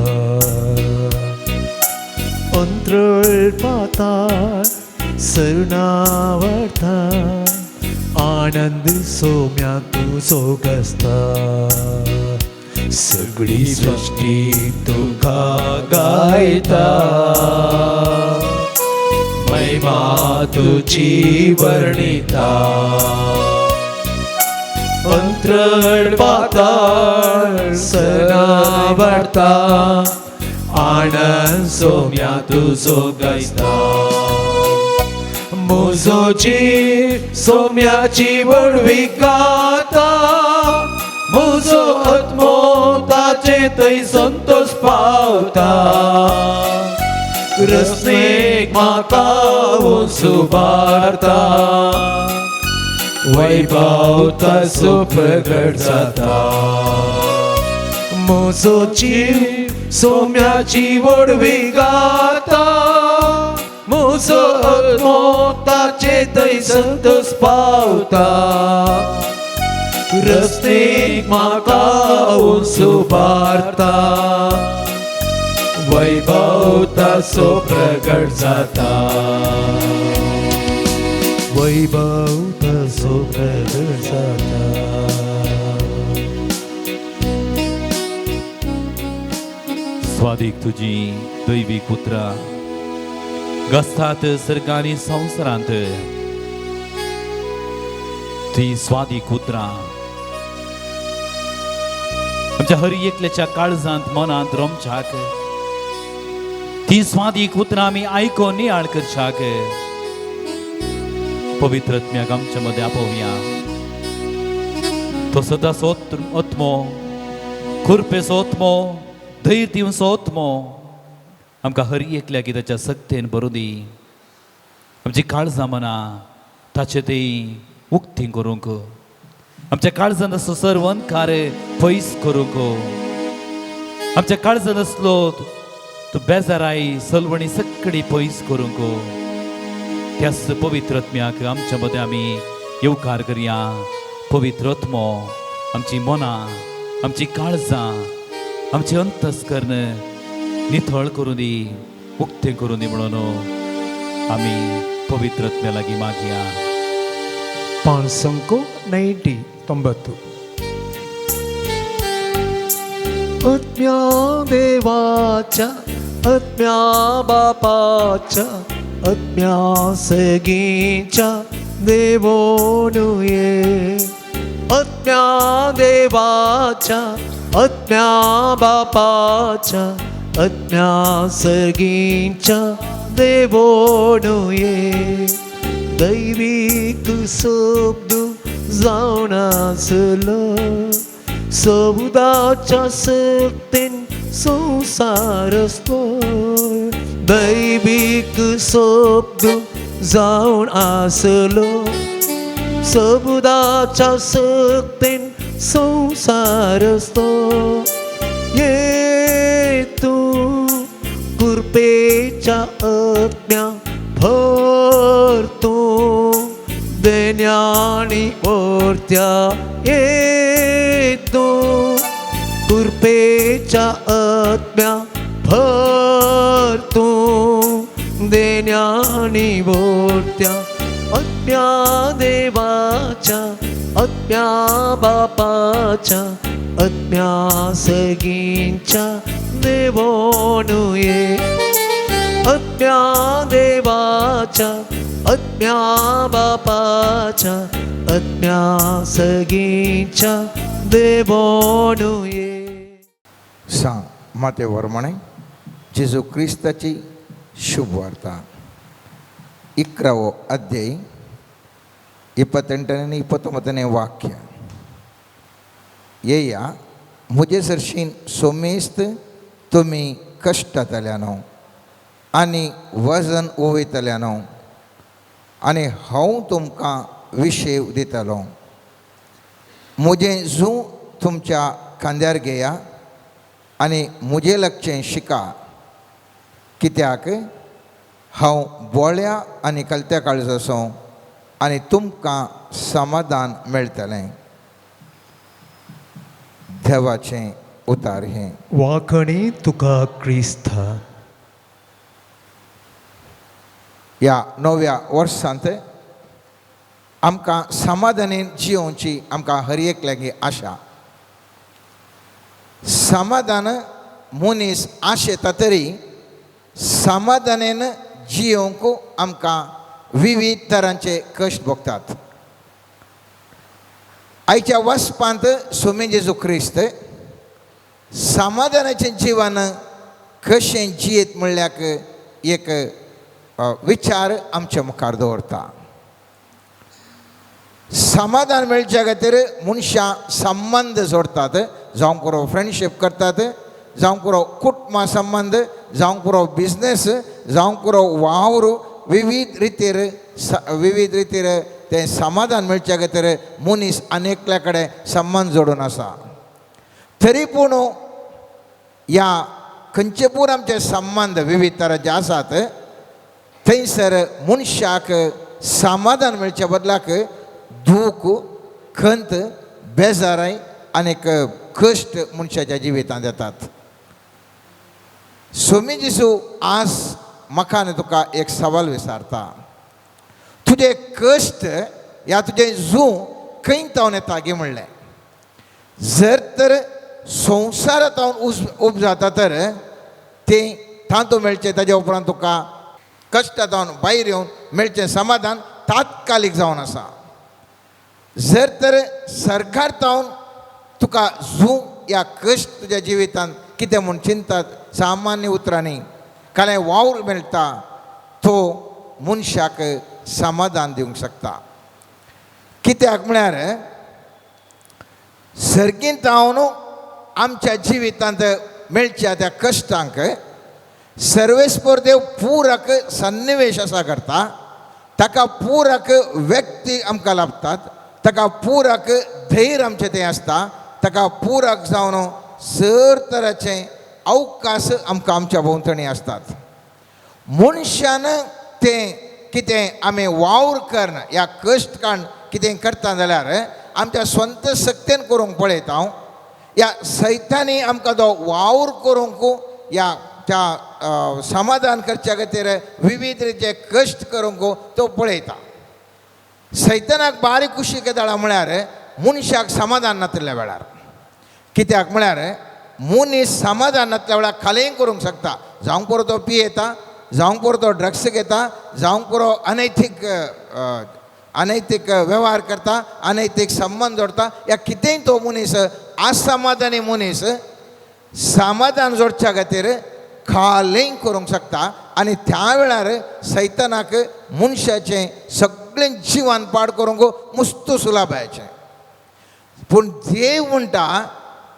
अंतरळ पाताळ सरणावरता आनंद सोम्या तुजो गसता सगळी सृष्टी तुका गायता महिमा तुझी वर्णिता अंतरळ पाताळ सरणावरता आनंद सोम्या तुजो गायता मोजोची सोम्याची वडवी गाता मोजो आत्मो ताचे थंय संतोष पावता रस्तेक म्हाका उबारता वैभव ताचो प्रगट जाता मोजोची सोम्याची वडवी गाता मोजो आत्मो ताचे थंय संतोष पावता रस्तेक म्हाका उबारता वैभव ताचो प्रगट जाता वैभव ताचो प्रगट जाता स्वादीक तुजी दैवीक उतरां गस्तात सर्गांनी संवसारांत ती स्वादीक उतरां आमच्या हर एकल्याच्या काळजांत मनांत रमच्याक ती स्वादीक उतरां आमी आयकोन नियाळ करशाक पवित्र आत्म्याक आमच्या मदें आपोवया तो सदांचो आत्मो खुरपेचो आत्मो धैर्य दिवचो आत्मो आमकां हर एकल्याक ताच्या सक्तेन बरोवन दी आमची काळजां मनां ताचे ती उक्ती करूंक आमच्या काळजांत असलो सर्व अंधकार पयस करूंक आमच्या काळजांत असलो तू बेजाराई सलवणी सगळी पयस करूंक त्याच पवित्र आत्म्याक आमच्या मदें आमी येवकार करया पवित्र आत्मो आमची मनां आमची काळजां आमची अंतस्करण नितळ करून दी उक्तें करून दी म्हणून आमी पवित्र आत्म्या लागीं मागया पांचसंको 90 आत्म्या देवाच्या आत्म्या बापाच्या आत्म्या सगीच्या देवोनुये आत्म्या देवाच्या आत्म्या बापाच्या आत्म्या सगीच्या देवोनुये दैवीक शब्द जावन आसलो समुदाच्या सक्तीन संसार असलो दैवीक शब्द जावन आसलो समुदाच्या सक्तीन संसार असतो. ये तू कृपेच्या आज्ञा भरतो देण्यानी ओरत्या. ये तू कृपेच्या आज्ञा भरतो देण्यानी ओरत्या. आज्ञा देवाच्या आज्ञा बापाच्या आज्ञा सगळींच्या देवोनुये. आज्ञा देवाच्या आज्ञा बापाच्या आज्ञा सगळींच्या देवोनुये. सांग माते वर्मणे जेजू क्रिस्ताची शुभ वार्ता 11వ ಅಧ್ಯಾಯ 28ನೇ 29ನೇ ವಾಕ್ಯ. येया मुजे सरशीन सोमेस्त तुम्ही कष्टांतल्यानो आनी वजन वोयतल्यानो आनी हांव तुमकां विशेव दितलो. मुजें झू तुमच्या खांद्यार घेया आनी मुजे लक्षें शिका. कित्याक हांव बोळ्या आनी कलत्या काळजाचो आनी तुमकां समाधान मेळटलें. देवाचें उतार हें. वाखणी तुका क्रिस्ता. ह्या नव्या वर्सांत आमकां समाधानीन जियोवची आमकां हर एक लागी आशा. समाधान मनीस आशेता तरी समाधानेन जियोवंक आमकां विविध तरांचे कश्ट भोगतात. आयच्या वचपांत स्वामी जेजू क्रिस्त समाधानाचें जिवन कशें जियेत म्हणल्याक एक विचार आमच्या मुखार दवरता. समाधान मेळच्या खातीर मनशां संबंद जोडटात. जावं पुरो फ्रेंडशीप करतात, जावं पुरो कुटुंबा संबंद, जावं पुरो बिजनेस, जावं पुरो वावर, विविध रितीर तें समाधान मेळच्या खातीर मनीस अनेकल्या कडेन संबंद जोडून आसा. तरी पूण ह्या खंयचे पूर आमचे संबंद विविध तरांचे आसात थंयसर मनशाक समाधान मेळच्या बदलाक दूख, खंत, बेजाराय आनीक कश्ट मनशाच्या जिवितांत येतात. स्वामी जेजू आज म्हाका तुका एक सवाल विचारता. तुजे कश्ट या तुजे झू खंय तावन येता गे म्हणलें. जर तर संवसारांत उब जाता तर तें तांतू मेळचें, ताजे उपरांत तुका कश्टांत भायर येवन मेळचें समाधान तात्कालीक जावन आसा. जर तर सरकार तावन तुका झू या कश्ट तुज्या जिवितांत कितें म्हूण चिंतात सामान्य उतरांनी कांय वावर मेळटा तो मनशाक समाधान दिवंक शकता. कित्याक म्हळ्यार सर्गींत हांव आमच्या जिवितांत मेळच्या त्या कश्टांक सर्वेस्पर देव पूरक सन्निवेश आसा करता. ताका पूरक व्यक्ती आमकां लाभतात, ताका पूरक धैर्य आमचें तें आसता, ताका पूरक जावन सर तरांचे अवकाश आमकां आमच्या भोंवतणी आसतात. मनशान तें कितें आमी वावर करना या कश्ट काण कितें करता जाल्यार आमच्या स्वंत शक्तीन करूंक पळयता हांव. या सैतानी आमकां तो वावर करूंक या त्या समाधान करच्या खातीर विविध रितीचे कश्ट करूंक तो पळयता. सैतानाक बारीक खुशी केदाळा म्हळ्यार मनशाक समाधान नासल्या वेळार. कित्याक म्हळ्यार मनीस समाधान नासल्या वेळार खालेंय करूंक शकता. जावं पुरो तो पियेता, जावं पुरो तो ड्रग्स घेता, जावं पुरो अनैतीक वेव्हार करता, अनैतीक संबंद जोडटा, या कितेंय तो मनीस असमाधानी मनीस समाधान जोडच्या खातीर खालेंय करूंक शकता. आनी त्या वेळार सैतानाक मनशाचें सगळें जिवन पाड करूंक मस्त सुलभायचें. पूण देव म्हणटा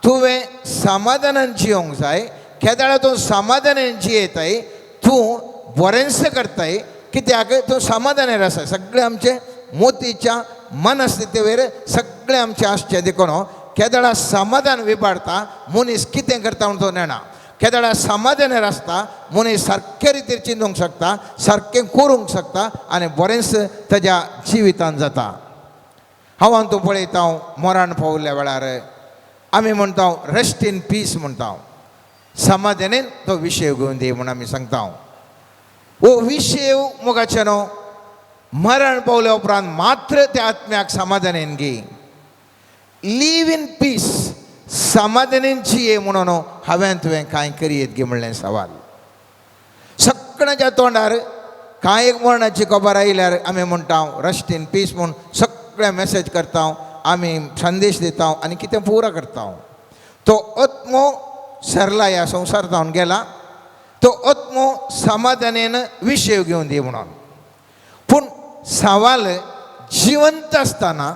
तुवें समाधानान जियोंक जाय. केदाळ तूं समाधानान जियेताय, तूं बरेंच करताय. कित्याक तूं समाधानार आसा. सगळें आमचें मोतीच्या मनस्थिती वयर सगळें आमचें आसचें देखून केदळा समाधान विबाडता मनीस कितें करता म्हूण तो नेना. केदळा समाधानार आसता मनीस सारके रितीन चिंतूंक शकता, सारकें करूंक शकता आनी बरेंच ताज्या जिवितांत जाता. हांव तूं पळयता मरण पावल्ल्या वेळार आमी म्हणटा रेस्ट इन पीस म्हणटा, समाधानेन तो विशय घेवन दी म्हूण आमी सांगता. हो विशय मोगाचे न्हू, मरण पावल्या उपरांत मात्र त्या आत्म्याक समाधानेन घे. लिव इन पीस, समाधानेन जिये म्हणून हांवें तुवें कांय करीत घे म्हणलें सवाल. सगळ्यांच्या तोंडार कांय एक मरणाची खबर आयल्यार आमी म्हणटा रेस्ट इन पीस म्हूण सगळे मेसेज करता, आमी संदेश दिता आनी कितें पुरा करता. तो आत्मो सरला ह्या संवसारांत गेला, तो आत्मो समाधानेन विशय घेवन दी म्हणून. पूण सवाल जिवंत आसतना,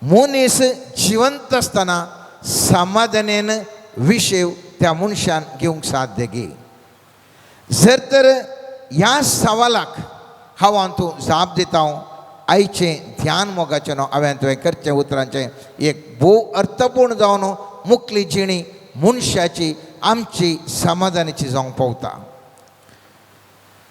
मनीस जिवंत आसतना समाधानेन विशय त्या मनशान घेवंक साध्य घे. जर तर ह्या सवालाक हांव तूं जाप दिता, आयचें ध्यान मोगाचें न्हू, हांवें तुवें करचें उतरांचें एक भोव अर्थपूर्ण जावन मुखली जिणी मनशाची आमची समाधानाची जावंक पावता.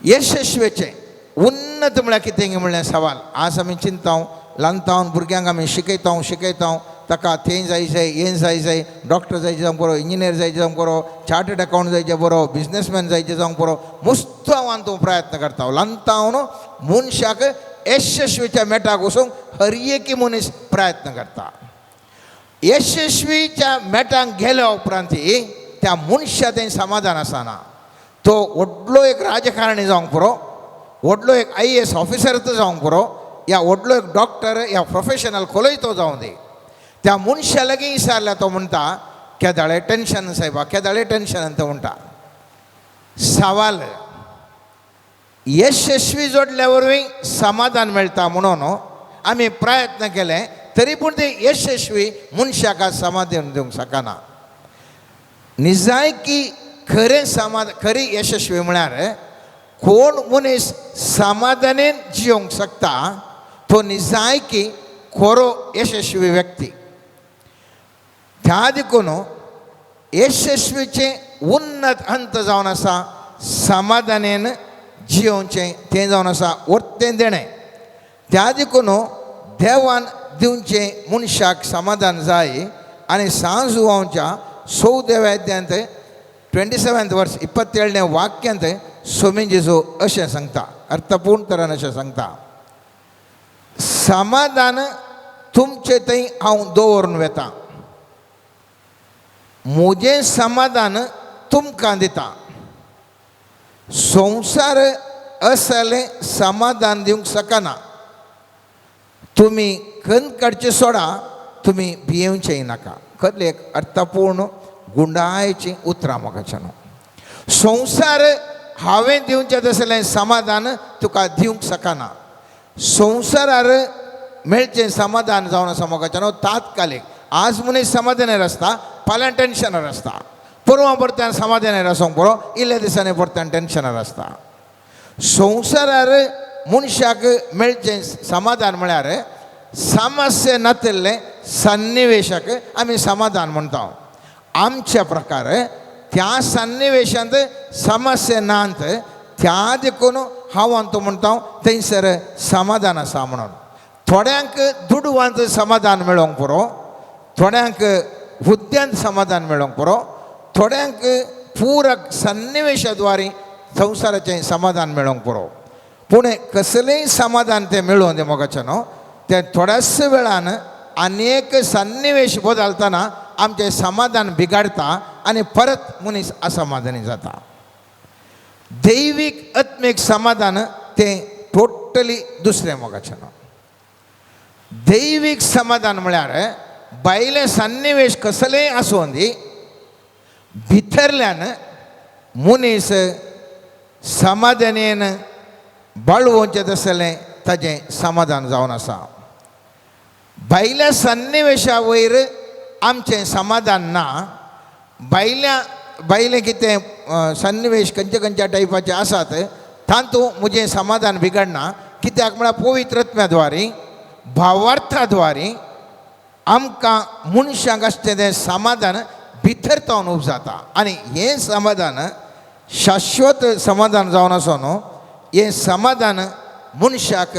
यशस्वेचें उन्नत म्हळ्यार कितें म्हणलें सवाल. आज आमी चिंता ल्हानता भुरग्यांक आमी शिकयता ताका तें हें जाय, डॉक्टर जायचें जावंक बरो, इंजिनियर जायचें जावंक बरो, चार्टर्ड अकावंट जायचें बरो, बिजनसमॅन जायचें जावंक बरो, मस्त हांव तूं प्रयत्न करता. ल्हानता न्हू मनशाक यशस्वीच्या मेटाक वचूंक हर एक मनीस प्रयत्न करता. यशस्वीच्या मेटाक गेल्या उपरांत त्या मनशा थंय समाधान आसना. तो व्हडलो एक राजकारणी जावंक पुरो, व्हडलो एक IAS ऑफिसर जावंक पुरो, या व्हडलो एक डॉक्टर या प्रोफेशनल खंय तो जावं दी, त्या मनशा लागीं विचारल्या तो म्हणटा केदाळे टेन्शन साहेबा, केदाळे टेन्शन तो म्हणटा. सवाल यशस्वी जोडल्या वरवीं समाधान मेळटा म्हणून आमी प्रयत्न केले तरी पूण ते यशस्वी मनशाक समाधान दिवंक शकना. निजायकी खरें खरी यशस्वी म्हळ्यार कोण मनीस समाधानेन जियोंक शकता तो निजायकी खरो यशस्वी व्यक्ती. त्या देखून यशस्वीचें उन्नत अंत जावन आसा समाधानेन जियोवचें, तें जावन आसा वर्तें देणें. त्या देखून देवान दिवचें मनशाक समाधान जाय. आनी सांज जुवांच्या 14व्या अध्यायांत 27वें वर्स 27वें वाक्यांत स्वामी जेजू अशें सांगता, अर्थपूर्ण तरेन अशें सांगता, समाधान तुमचे थंय हांव दवरून वेता, म्हजें समाधान तुमकां दिता. संवसार असलें समाधान दिवंक शकना. तुमी खंत काडचें सोडा, तुमी भियेवचेंय नाका. कसलें एक अर्थपूर्ण गुंडायचीं उतरां म्हाका न्हू. संवसार हांवें दिवचें तसलें समाधान तुका दिवंक शकना. संवसारार मेळचें समाधान जावन आसा म्हाका न्हू तात्कालीक. आज मनीस समाधानार आसता, फाल्यां टेन्शनार आसता, परवां परत्यान समाधानार आसूंक बरो, इल्ल्या दिसांनी परत्यान टेन्शनार आसता. संवसारार मनशाक मेळचें समाधान म्हळ्यार समस्या नातिल्ले सन्निवेशाक आमी समाधान म्हणटा. आमच्या प्रकार त्या सन्निवेशांत समस्या नात, त्या देखून हांव तो म्हणटा थंयसर समाधान आसा म्हणून. थोड्यांक दुडवांत समाधान मेळोंक पुरो, थोड्यांक हुद्द्यांत समाधान मेळोंक पुरो, थोड्यांक पूरक सन्निवेशा द्वारे संवसाराचें समाधान मेळोंक पुरो. पूण कसलेंय समाधान तें मेळोवन दे मोगाचें न्हू, तें थोड्याच वेळान अनेक सन्निवेश बदलतना आमचें समाधान बिगाडटा आनी परत मनीस असमाधानी जाता. दैवीक आत्मीक समाधान तें टोटली दुसरें मोगाचें न्हू. दैवीक समाधान म्हळ्यार भायले सन्निवेश कसलेय आसूं दी, भितरल्यान मनीस समाधानेन बाळोवचें तसलें ताजें समाधान जावन आसा. भायल्या सन्निवेशा वयर आमचें समाधान ना. भायले कितें सन्निवेश खंयच्या टायपाचे आसात तातूंत म्हजें समाधान बिगडना. कित्याक म्हळ्यार पवित्र आत्म्या द्वारे भावार्था द्वारे आमकां मनशाक आसचें तें समाधान भितर तावन उब जाता आनी हें समाधान शाश्वत समाधान जावन आसो न्हू हें समाधान मनशाक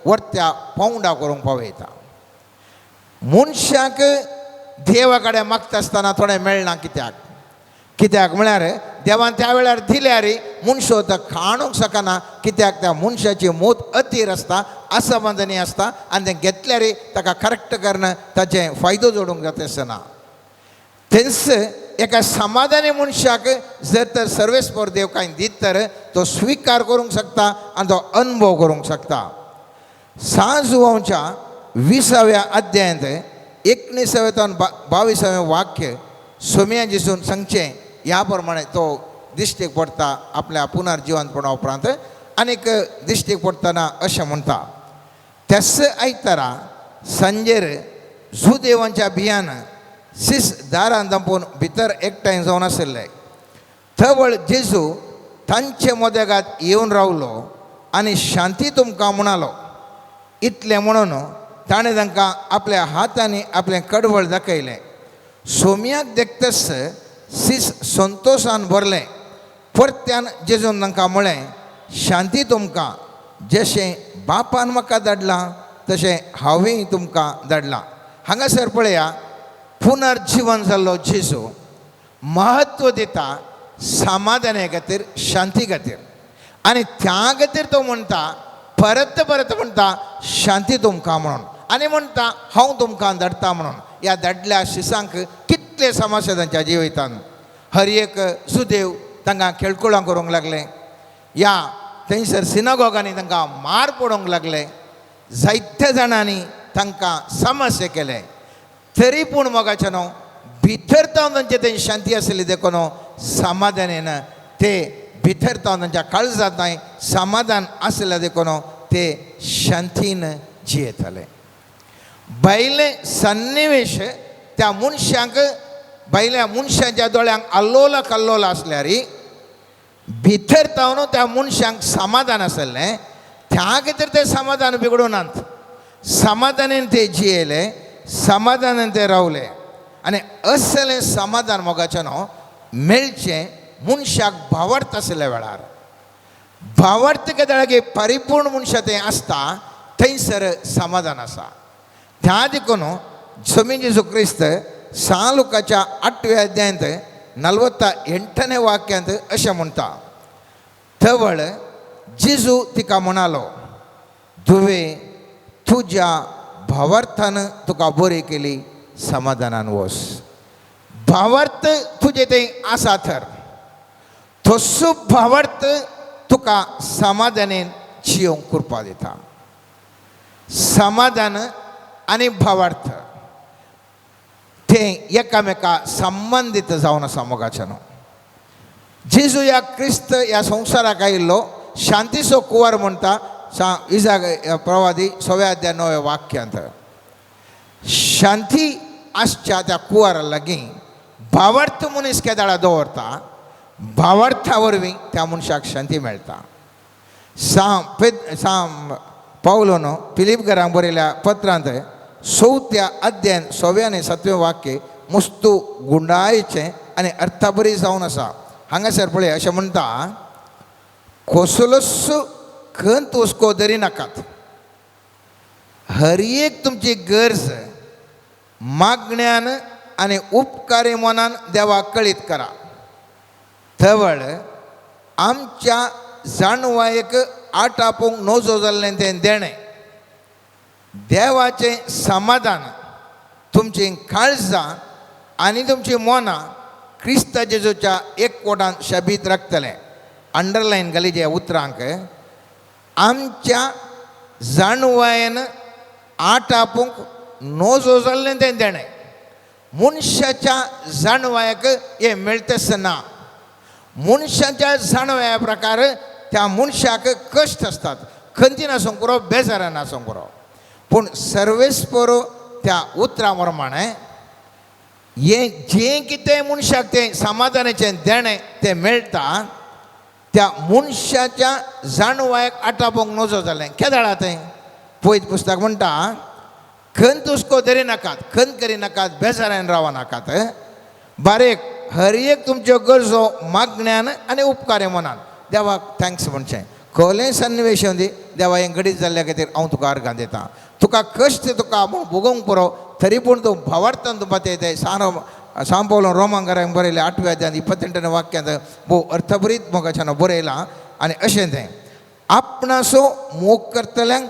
वर्त्या पावंडा करूंक पावयता. मनशाक देवा कडेन मागता आसतना थोडें मेळना कित्याक म्हळ्यार देवान त्या वेळार दिल्यार मनशो तो खाणूंक शकना कित्याक त्या मनशाची मोत अतीर आसता असमाधानी आसता आनी तें घेतल्यार ताका करेक्ट करना ताचें फायदो जोडूंक जाता आसना. थंयच एका समाधानी मनशाक जर तर सर्वेस्पर देव कांय दीत तर तो स्विकार करूंक शकता आनी तो अनुभव करूंक शकता. 6 जुवांच्या 20व्या अध्यायांत 19व्या ते 22वें वाक्य सोम्यान दिसून सांगचें ह्या प्रमाणे तो दिश्टीक पडटा आपल्या पुनर्जिवंतपणा उपरांत आनीक दिश्टीक पडटना अशें म्हणटा. त्याच आयतारा सांजेर जुदेवांच्या बियान सीस दारां दांपून भितर एकठांय जावन आशिल्ले. थवळ जेजू तांचे मदेगांत येवन रावलो आनी शांती तुमकां म्हणालो. इतलें म्हणून ताणें तांकां आपल्या हातांनी आपलें कडवळ दाखयलें. सोम्याक देखतस सीस संतोशान भरलें. परत्यान जेजून तांकां म्हळें शांती तुमकां. जशें बापान म्हाका धाडलां तशें हांवेंय तुमकां धाडलां. हांगासर पळया पुनर्जीवन जाल्लो जेजू महत्व दिता समाधाना खातीर शांती खातीर आनी त्या खातीर तो म्हणटा परत म्हणटा शांती तुमकां म्हणून आनी म्हणटा हांव तुमकां धाडटा म्हणून. ह्या धाडल्या शिसांक कितले समस्या तांच्या जिवितांत. हर एक सुदेव तांकां खेळकुळां करूंक लागले. ह्या थंयसर सिनागोगांनी तांकां मार पडोवंक लागले. जायत्या जाणांनी तांकां समस्या केले. तरी पूण मोगाचें न्हू भितर तावन तांचे थंय शांती आसली देखून समाधानेन ते भितर तावन तांच्या काळजांत समाधान आसलें देखून ते शांतीन जियेताले. भायले सन्निवेश त्या मनशांक भायल्या मनशांच्या दोळ्यांक आल्लोला कल्लोला आसल्यार भितर तावन त्या मनशांक समाधान आसलें. त्या खातीर ते समाधान बिगडूनात. समाधानान ते जियेले समाधानान ते रावले आनी असलें समाधान मोगाचें न्हू मेळचें मनशाक भावार्थ आसल्या वेळार. भावार्थ केदळागे परिपूर्ण मनशा तें आसता थंयसर समाधान आसा. त्या देखून स्वामी जेजू क्रिस्त 6 लुकाच्या 8व्या अध्यायांत 48वें वाक्यांत अशें म्हणटा. थवळ जेजू तिका म्हणालो धुवे तुज्या भावार्थान तुका बरी केली समाधानान वच. भावार्थ तुजे थंय आसा तर तसो भावार्थ तुका समाधानेन जियोंक कृपा दिता. समाधान आनी भावार्थ ते एकामेका संबंदीत जावन आसा मोगाचें न्हू. जेजू ह्या क्रिस्त ह्या संवसाराक आयिल्लो शांतीचो कुंवार म्हणटा इजाग प्रवादी 6व्या अध्याय 9व्या वाक्यांत. शांती आसच्या त्या कुंवारा लागीं भावार्थ मनीस केदाळा दवरता भावार्था वरवीं त्या मनशाक शांती मेळटा. सांग पावलोन फिलिपकारांक बरयल्या पत्रांत 4थ्या अध्यायान 6वें आनी 7वें वाक्य मस्तू गुंडाळेचें आनी अर्थाबरी जावन आसा. हांगासर पळय अशें म्हणटा कसलोच खंत हुस्को धरी नाकात. हर एक तुमची गरज मागण्यान आनी उपकारी मनान देवाक कळीत करा. थवळ आमच्या जाणवायेक आटापूंक नजो जाल्लें तें देणें देवाचें समाधान तुमची काळजां आनी तुमची मनां क्रिस्त जेजूच्या एकवटान शाबीत राखतलें. अंडरलायन घाली जे उतरांक आमच्या जाणवायेन आटापूंक नजो जाल्लें तें देणें. मनशाच्या जाणवायाक हें मेळटच ना. मनशाच्या जाणव्या प्रकार त्या मनशाक कश्ट आसतात. खंतीन आसूं पुरो बेजारान आसूं पुरो. पूण सर्वेस्पर त्या उतरा प्रमाणे हें जें कितें मनशाक तें समाधानाचें देणें तें मेळटा त्या मनशाच्या जाणवायक आटापूंक नजो जालें. केदाळा तें पयत पुस्तक म्हणटा खंत हुस्को धरी नाकात, खंत करी नाकात, बेजारान रावा नाकात. बारेक हर एक तुमच्यो गरजो मागण्यान आनी उपकारे मनान देवाक थँक्स म्हणचें. खोले सन्निवेश दी देवा हें घडीत जाल्ल्या खातीर हांव तुका अर्घां दितां. तुका कश्ट तुका भोगोवंक पुरो तरी पूण तूं भावार्थान तूं पातयताय. सांपोलो रोमांकारांक बरयलें 8व्या अध्यायान 28 वाक्यांत भोव अर्थभरीत मोगाच्यान बरयलां. आनी अशें तें आपणाचो मोग करतल्यांक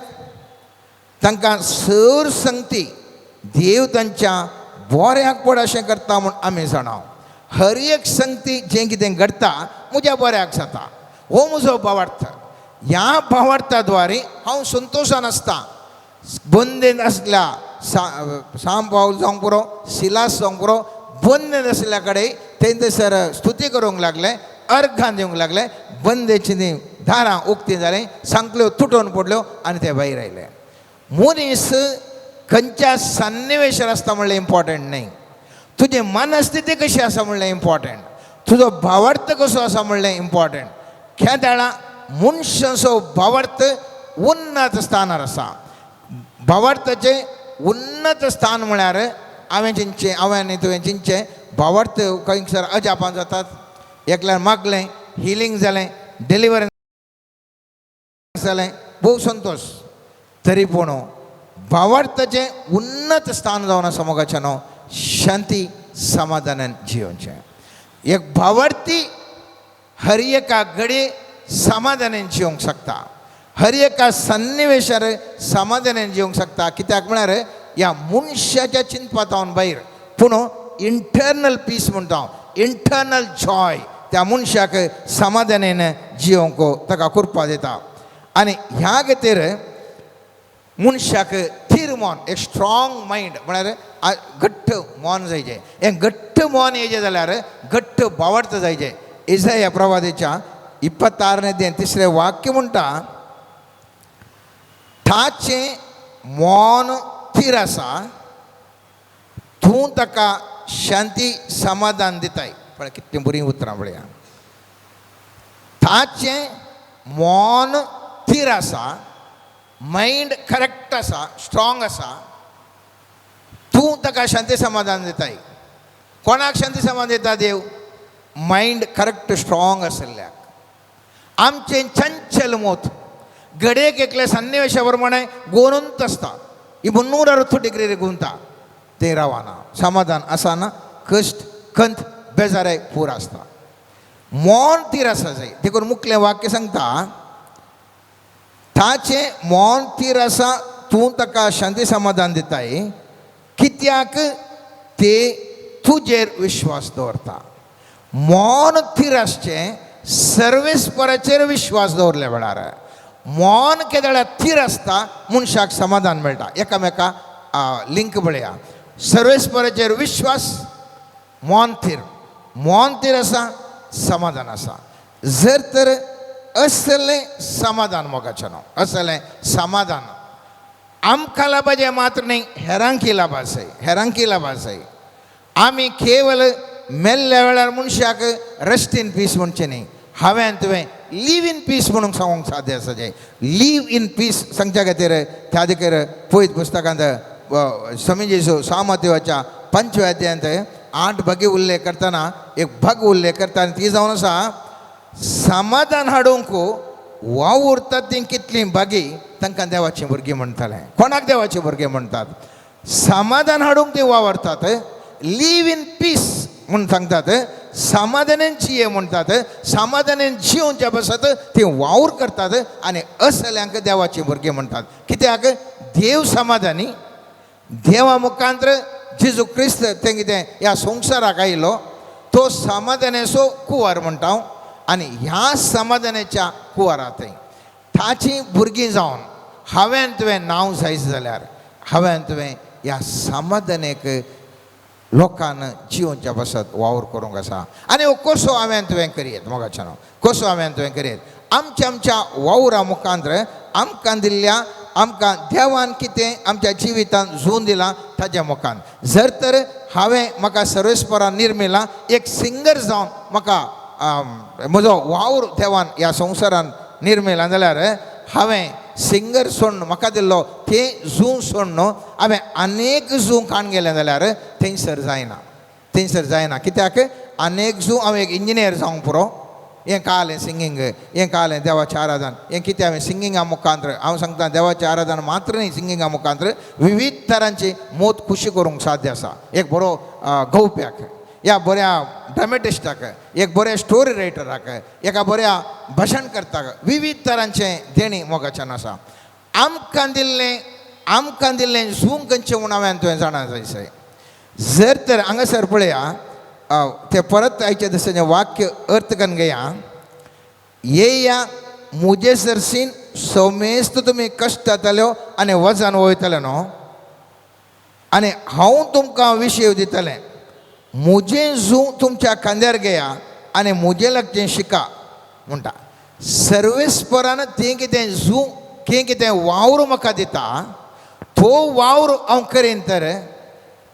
तांकां सर संगती देव तांच्या बऱ्याक पड अशें करता म्हूण आमी जाणाव. हर एक संगती जें कितें घडटा म्हज्या बऱ्याक जाता. हो म्हजो भावार्थ. ह्या भावार्था द्वारे हांव संतोशान आसता. बंदेन आसल्या साम पावल जावंक पुरो, सिलास जावंक पुरो, बंदेन आसल्या कडेन थंयसर स्तुती करूंक लागले, अर्घां दिवंक लागले. बंदेची ती दारां उक्तीं जालीं, सांकल्यो तुटून पडल्यो आनी ते भायर आयले. मनीस खंयच्या सन्निवेशार आसता म्हणलें इम्पॉर्टंट न्ही. तुजी मनस्थिती कशी आसा म्हणलें इम्पॉर्टंट. तुजो भावार्थ कसो आसा म्हणलें इम्पॉर्टंट. खेळा मनशाचो भावार्थ उन्नत स्थानार आसा. भावार्थाचें उन्नत स्थान म्हळ्यार हांवें आनी तुवें चिंतचें भावार्थ खंयसर अजापान जातात. एकल्यार मागलें, हिलींग जालें, डिलिव्हरन्स जालें, भोव संतोश. तरी पूण भावार्थाचें उन्नत स्थान जावन आसा मोगाच्या न्हू शांती समाधानान जियोवचें. एक भावार्थी हर एका घडी समाधानान जियोंक शकता. हर एका सन्निवेशार समाधानान जियोंक शकता. कित्याक म्हळ्यार ह्या मनशाच्या चिंतपातावन भायर पूण इंटर्नल पीस म्हणटा, इंटर्नल जॉय त्या मनशाक समाधानान जियोंक ताका करपा दिता. आनी ह्या खातीर मनशाक थीर मन, एक स्ट्रॉंग मायंड म्हळ्यार घट्ट मन जायचें. हें घट्ट मन येजें जाल्यार घट्ट भावार्थ जायचें. इसाया प्रवादीच्या 26 अध्याय 3 वाक्य म्हणटा, ताचें मन थीर आसा, तूं ताका शांती समाधान दिताय. पळय कितलीं बरीं उतरां पळया. ताचें मन थीर आसा, मायंड करेक्ट आसा, स्ट्रॉंग आसा, तूं ताका शांती समाधान दिताय. कोणाक शांती समाधान दिता देव? मायंड करेक्ट स्ट्रॉंग आसल्याक. आमचें चंचल मोत घडयेक एकल्या सन्निवेशा प्रमाणे गोंदूंत आसता. ही 360 डिग्री गुंता तें रावना. समाधान आसाना, कश्ट खंत बेजाराय पूर आसता. मन थीर आसा जाय. देखून मुखलें वाक्य सांगता, ताचें मन थीर आसा, तूं ताका शांती समाधान दिताय, कित्याक ते तुजेर विश्वास दवरता. मन थीर आसचें सर्वेस्पराचेर विश्वास दवरल्या वेळार. मन केदळ्या थीर आसता मनशाक समाधान मेळटा. एकामेका लिंक पळया. सर्वेस्पराचेर विश्वास, मन थीर आसा, समाधान आसा. जर तर असलें समाधान मोगाचें न्हू, असलें समाधान आमकां लाभाचें मात्र न्ही, हेरांकी लाभाचें, हेरांकी लाभाचें. आमी केवल मेल्ल्या वेळार मनशाक रेस्ट इन पीस म्हणचें न्ही. हांवें तुवें लीव इन पीस म्हणून सांगूंक साध्य आसा. जें लीव इन पीस सांगच्या खातीर त्या खातीर पळयत पुस्तकांत स्वामी जेजू सामर्थ्याच्या 5व्या अध्यायांत 8 भागी उल्लेख करतना एक भाग उल्लेख करता. आनी ती जावन आसा, समाधान हाडूंक वावुरतात ती कितलीं भागी तांकां देवाचीं भुरगीं म्हणटाले. कोणाक देवाचीं भुरगीं म्हणटात? समाधान हाडूंक ती वावरतात. लीव इन पीस म्हणून सांगतात. समाधानान जिये म्हणटात. समाधानान जियोवच्या बसत ती वावर करतात. आनी असल्यांक देवाचीं भुरगीं म्हणटात. कित्याक देव समाधानी. देवा मुखांतर जेजू क्रिस्त तें कितें ह्या संवसाराक आयिल्लो तो समाधानाचो कुंवार म्हणटा. आनी ह्या समाधानाच्या कुंवारांत ताची भुरगीं जावन हांवें तुवें नांव जायच जाल्यार हांवें तुवें ह्या समाधानाक लोकांन जियोवच्या बसत वावर करूंक आसा. आनी हो कसो हांवें तुवें करीत मोगाचें न्हू, कसो हांवें तुवें करीत? आमच्या वावरा मुखांतर आमकां दिल्ल्या, आमकां देवान कितें आमच्या जिवितांत जून दिलां ताच्या मुखान. जर तर हांवें म्हाका सर्वेस्परान निर्मिला, एक सिंगर जावन म्हाका म्हजो वावर देवान ह्या संवसारान निर्मिला जाल्यार हांवें सिंगर सोडून म्हाका दिल्लो तें झू सोडून न्हू हांवें आनेक झू खाण गेलें जाल्यार थंयसर जायना कित्याक आनेक झू हांव एक इंजिनियर जावंक पुरो हें कालें सिंगींग हें कालें देवाचें आराधन हें कितें हांवें सिंगिंगा मुखांतर हांव सांगता देवाचें आराधन मात्र न्ही सिंगिंगा मुखांतर विविध तरांची मोत खुशी करूंक साध्य आसा एक बरो गवप्याक या बऱ्या ड्रामेटिस्टाक एक बऱ्या स्टोरी रायटराक एका बऱ्या भाशण करताक विविध तरांचें देणी मोगाचें आसा आमकां दिल्लें झूम खंयचें म्हूण हांवें तुवें जाणा जायसय जर तर हांगासर पळया ते परत आयच्या दिसाचें वाक्य अर्थ करून घेया येया मुजे सरसीन सौमेस्त तुमी कश्ट जातल्यो आनी वजन वयतले न्हू आनी हांव तुमकां विशय दितलें मुजें झू तुमच्या खांद्यार घेया आनी मुजें लागचें शिका म्हणटा सर्वेस्परान तें कितें झू कितें वावर म्हाका दिता तो वावर हांव करीन तर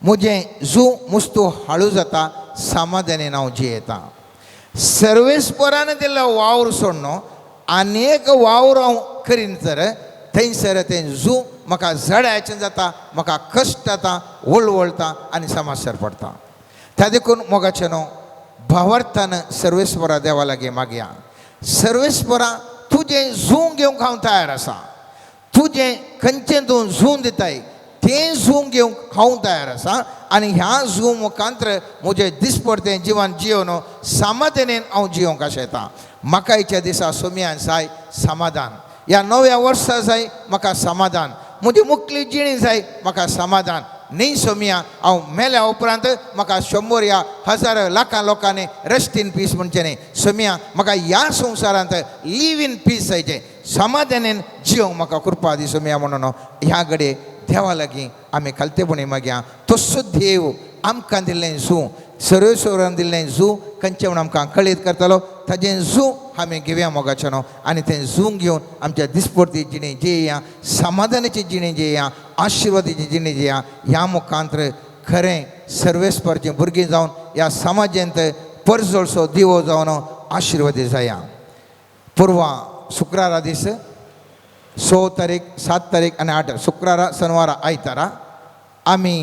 मुजें झू मुस्तू हळू जाता समाधानीन हांव जियेता सर्वेस्परान दिल्लो वावर सोडून आनेक वावर हांव करीन तर थंयसर तें झू म्हाका जड्याचें जाता म्हाका कश्ट जाता वळवळटा आनी समस्यार पडटा त्या देखून मोगाचें न्हू भावार्थान सर्वेस्परा देवा लागीं मागया सर्वेस्परा तुजें झू घेवंक हांव तयार आसा तुजें खंयचें तूं झू दिताय तें झू घेवंक हांव तयार आसा आनी ह्या झू मुखांतर म्हजें दिसपडतें जिवन जियोन समाधानीन हांव जियोंक आशेता म्हाका हेच्या दिसा सोमयान जाय समाधान ह्या नव्या वर्सा जाय म्हाका समाधान म्हजी मुखली जिणी जाय म्हाका समाधान न्ही सोमया हांव मेल्या उपरांत म्हाका 100 या 1000 लाखां लोकांनी रेस्ट इन पीस म्हणचें न्ही सोमया म्हाका ह्या संवसारांत लिव इन पीस जायचें समाधानीन जियोंक म्हाका कृपा दी सोमया म्हणून ह्या घडये देवा लागीं आमी खालतेपणी मागया तसो देव आमकां दिल्लें झू सर्वेस्वरान दिल्लें झू खंयचें म्हूण आमकां कळीत करतलो ताजें झू आमी घेवया मोगाचें न्हू आनी तें झू घेवन आमच्या दिसपडती जिणी जियेया समाधानाची जिणी जियेया आशिर्वादाची जिणी जिया ह्या मुखांतर खरें सर्वेस्परचीं भुरगीं जावन ह्या समाजांत परजोळसो दिवो जावन आशिर्वादी जाया पुर्वा शुक्रारा दीस 6 तारीख 7 तारीख आनी 8 शुक्रारा शनिवारा आयतारा आमी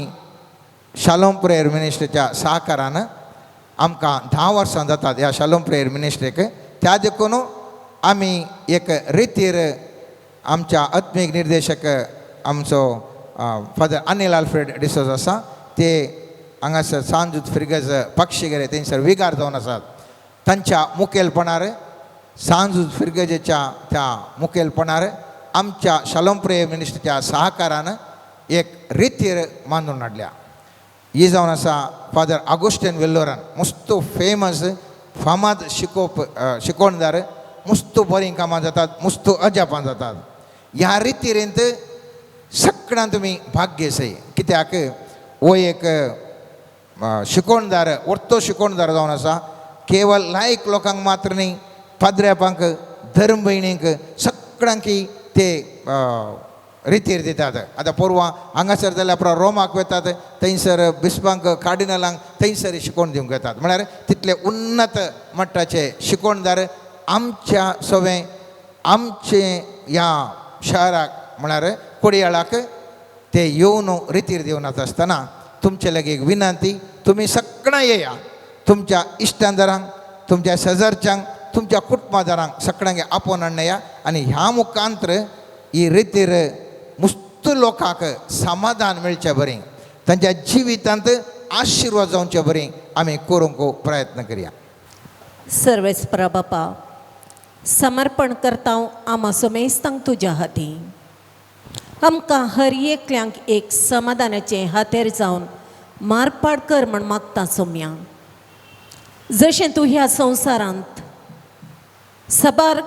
शालोम प्रेयर मिनिस्ट्रीच्या सहकारान आमकां 10 वर्सां जातात ह्या शालोम प्रेयर मिनिस्ट्रीक त्या देखून आमी एक रितीर आमच्या आत्मीक निर्देशक आमचो फादर अनिल आल्फ्रेड डिसोज आसा ते हांगासर सांजूत फिरगज पक्षीगेरे थंयसर विगार जावन आसात तांच्या मुखेलपणार सांजूत फिरगजेच्या त्या मुखेलपणार आमच्या शालोम प्रेयर मिनिस्ट्रीच्या सहकारान एक रितीर बांदून हाडल्या ही जावन आसा फादर ऑगस्टीन वेल्लोरान मस्त फेमस फामाद शिकोवणदार मस्त बरीं कामां जातात मस्त अजापां जातात ह्या रितीरेंत सगळ्यां तुमी भाग घेसय कित्याक हो एक शिकोवणदार वर्तो शिकोवणदार जावन आसा केवळ लायक लोकांक मात्र न्ही पाद्र्यापांक धर्म भयणींक सगळ्यांक ते रितीर दितात आतां पोरवां हांगासर जाल्यार पुरो रोमाक वतात थंयसर बिस्पांक कार्डिनलांक थंयसर शिकोवन दिवंक येतात म्हळ्यार तितले उन्नत मट्टाचे शिकोवणदार आमच्या सवें आमचे ह्या शहराक म्हळ्यार कोडयाळाक ते येवन रितीर दिवन आसतना तुमचे लागीं एक विनंती तुमी सगळां येया तुमच्या इश्टांदारांक तुमच्या शेजारच्यांक तुमच्या कुटुंबादारांक सगळ्यांक आपोवन हाडया आनी ह्या मुखांतर ही रितीर मुस्त लोकांक समाधान मेळचें बरें तांच्या जिवितांत आशिर्वाद जावचें बरें आमी करूंक प्रयत्न करया सर्वेस्परा बापा समर्पण करता आमा सोमेस्तांक तुज्या हाती आमकां हर एकल्यांक एक समाधानाचें हातेर जावन मारपाड कर म्हण मागता सोम्या जशें तूं ह्या संवसारांत सबार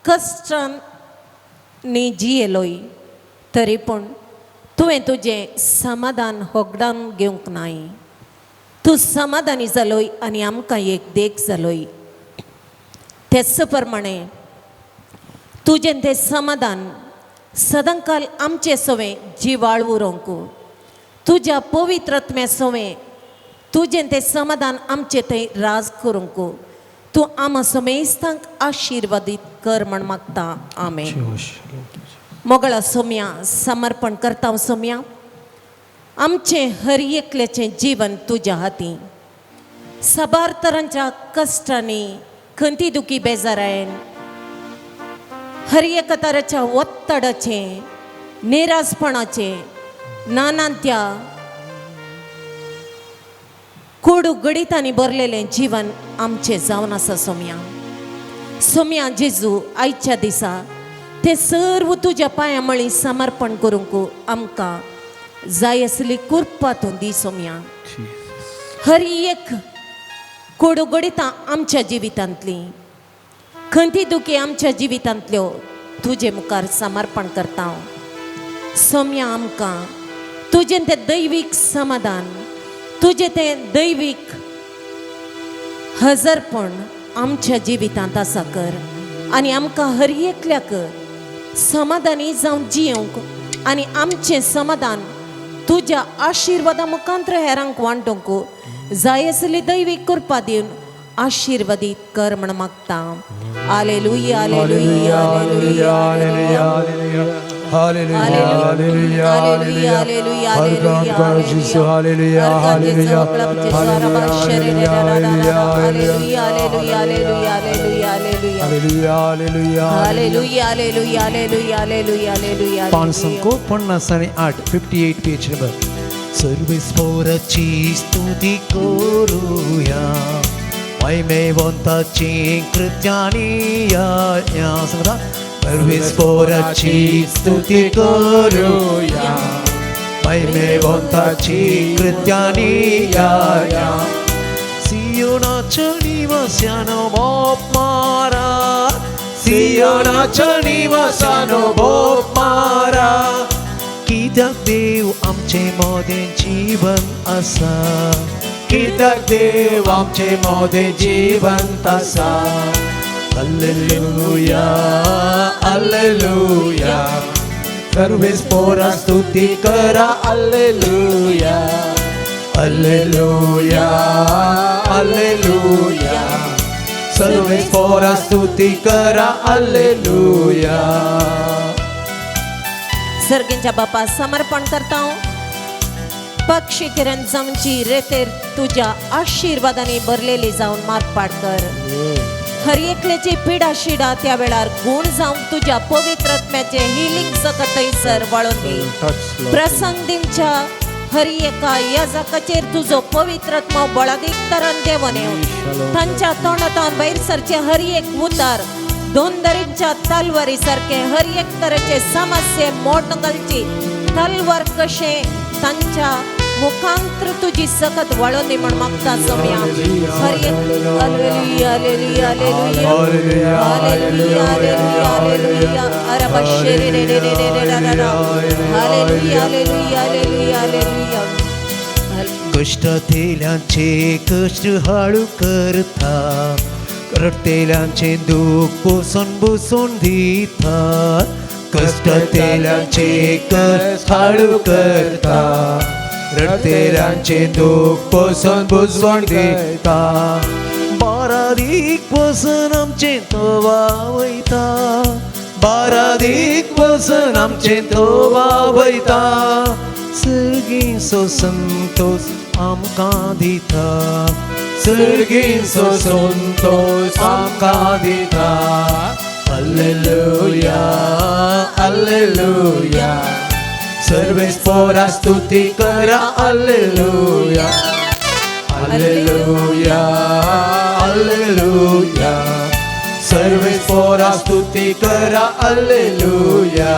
कश्टान नी जियेलोय तरी पूण तुवें तुजें समाधान होगडान घेवंक नाय तूं समाधानी जालोय आनी आमकां एक देख जालोय तेच प्रमाणे तुजें तें समाधान सदांकाल आमचे सवें जिवाळ उरोंक तुज्या पवित्रत्म्या सवें तुजें तें समाधान आमचे थंय राज करूंक तूं आमा समेस्तांक आशिर्वादीत कर म्हण मागता आमेन. मोगळा सोम्या समर्पण करता हांव सोम्या. आमचें हर एकल्याचें जीवन तुज्या हाती. साबार तरांच्या कश्टांनी खंती दुखी बेजारायन हर एका तराच्या ಒತ್ತಡाचें निरासपणाचें नानांत्या कोडू गडितांनी भरलेलें जीवन आमचें जावन आसा सोम्या. सोम्या जेजू आयच्या दिसा ते सर्व तुज्या पांया मळी समर्पण करूंक आमकां जाय आसली कृपा तूं दी सोम्या. हर एक कोडू गडितां आमच्या जिवितांतली खंती दुखी आमच्या जिवितांतल्यो तुजे मुखार समर्पण करता हांव. सोम्या आमकां तुजें तें दैवीक समाधान तुजें तें दैवीक हजरपण आमच्या जिवितांत आसा कर आनी आमकां हर एकल्याक समाधानी जावन जियोंक आनी आमचें समाधान तुज्या आशिर्वादा मुखांतर हेरांक वांटूंक जाय आसली दैवीक कृपा दिवन आशिर्वादीत कर म्हण मागता. Hallelujah hallelujah hallelujah hallelujah hallelujah hallelujah hallelujah 558 58 page number. सर्वेस्पराची स्तुती करूया महिमेवंताची कृत्यानी या सांगता. सर्वेस्पराची स्तुती करूया महिमेवंताची कृत्यानी या सियोनाच्या निवास्यानो बोप मारा सियोनाच्या निवासानो बोप मारा. कित्याक देव आमचे मोदें जीवन आसा कित्याक देव आमचे मोदें जीवंत आसा. हालेलुया हालेलुया सर्वेस्परा स्तुती करा. हालेलुया हालेलुया हालेलुया सर्वेस्परा स्तुती करा. हालेलुया. सर्गींच्या बापा समर्पण करता हांव. पक्षी किरण जावची रेतेर तुज्या आशिर्वादांनी भरलेली जावन मारपाट कर. हर एकल्याची पिडा शिडा त्या वेळार गुण जावन तुज्या पवित्र आत्म्याचे हिलिंग सकत थंयसर वळोवन दी. प्रसंग दिनच्या हर एका याजकाचेर तुजो पवित्र आत्मा बळादीक तरान देवन येवन तांच्या तोंडांतल्यान भायर सरचे हर एक उतार दोंदरीच्या तलवारी सारखे हर एक तरेचे समस्ये मोडनगलची तलवार कशें तांच्या मुखांतर तुजी सकत वळोवन दी म्हण मागता सोम्या. हर एक hallelujah hallelujah hallelujah hallelujah hallelujah hallelujah अरबशेरे रे रे रे रे रे रे रे हालेलुया हालेलुया हालेलुया हालेलुया. कष्टातेल्यांचे कष्ट हाळू करता रडतेल्यांचे दुःख पुसून बुसून दिता. कष्टातेल्यांचे कष्ट हाळू करता रडतेल्यांचे दुःख पुसून बुसून दिता. बारादीक पसून आमचे तोवा वयता बारादीक पसून आमचे तोवा वयता. सर्गीचो संतोष आमकां दिता सर्गीचो संतोष आमकां दिता. हालेलुया हालेलुया सर्वेस्परा स्तुती करा. हालेलुया हालेलुया हालेलुया सर्वेस्परा स्तुती करा. हालेलुया.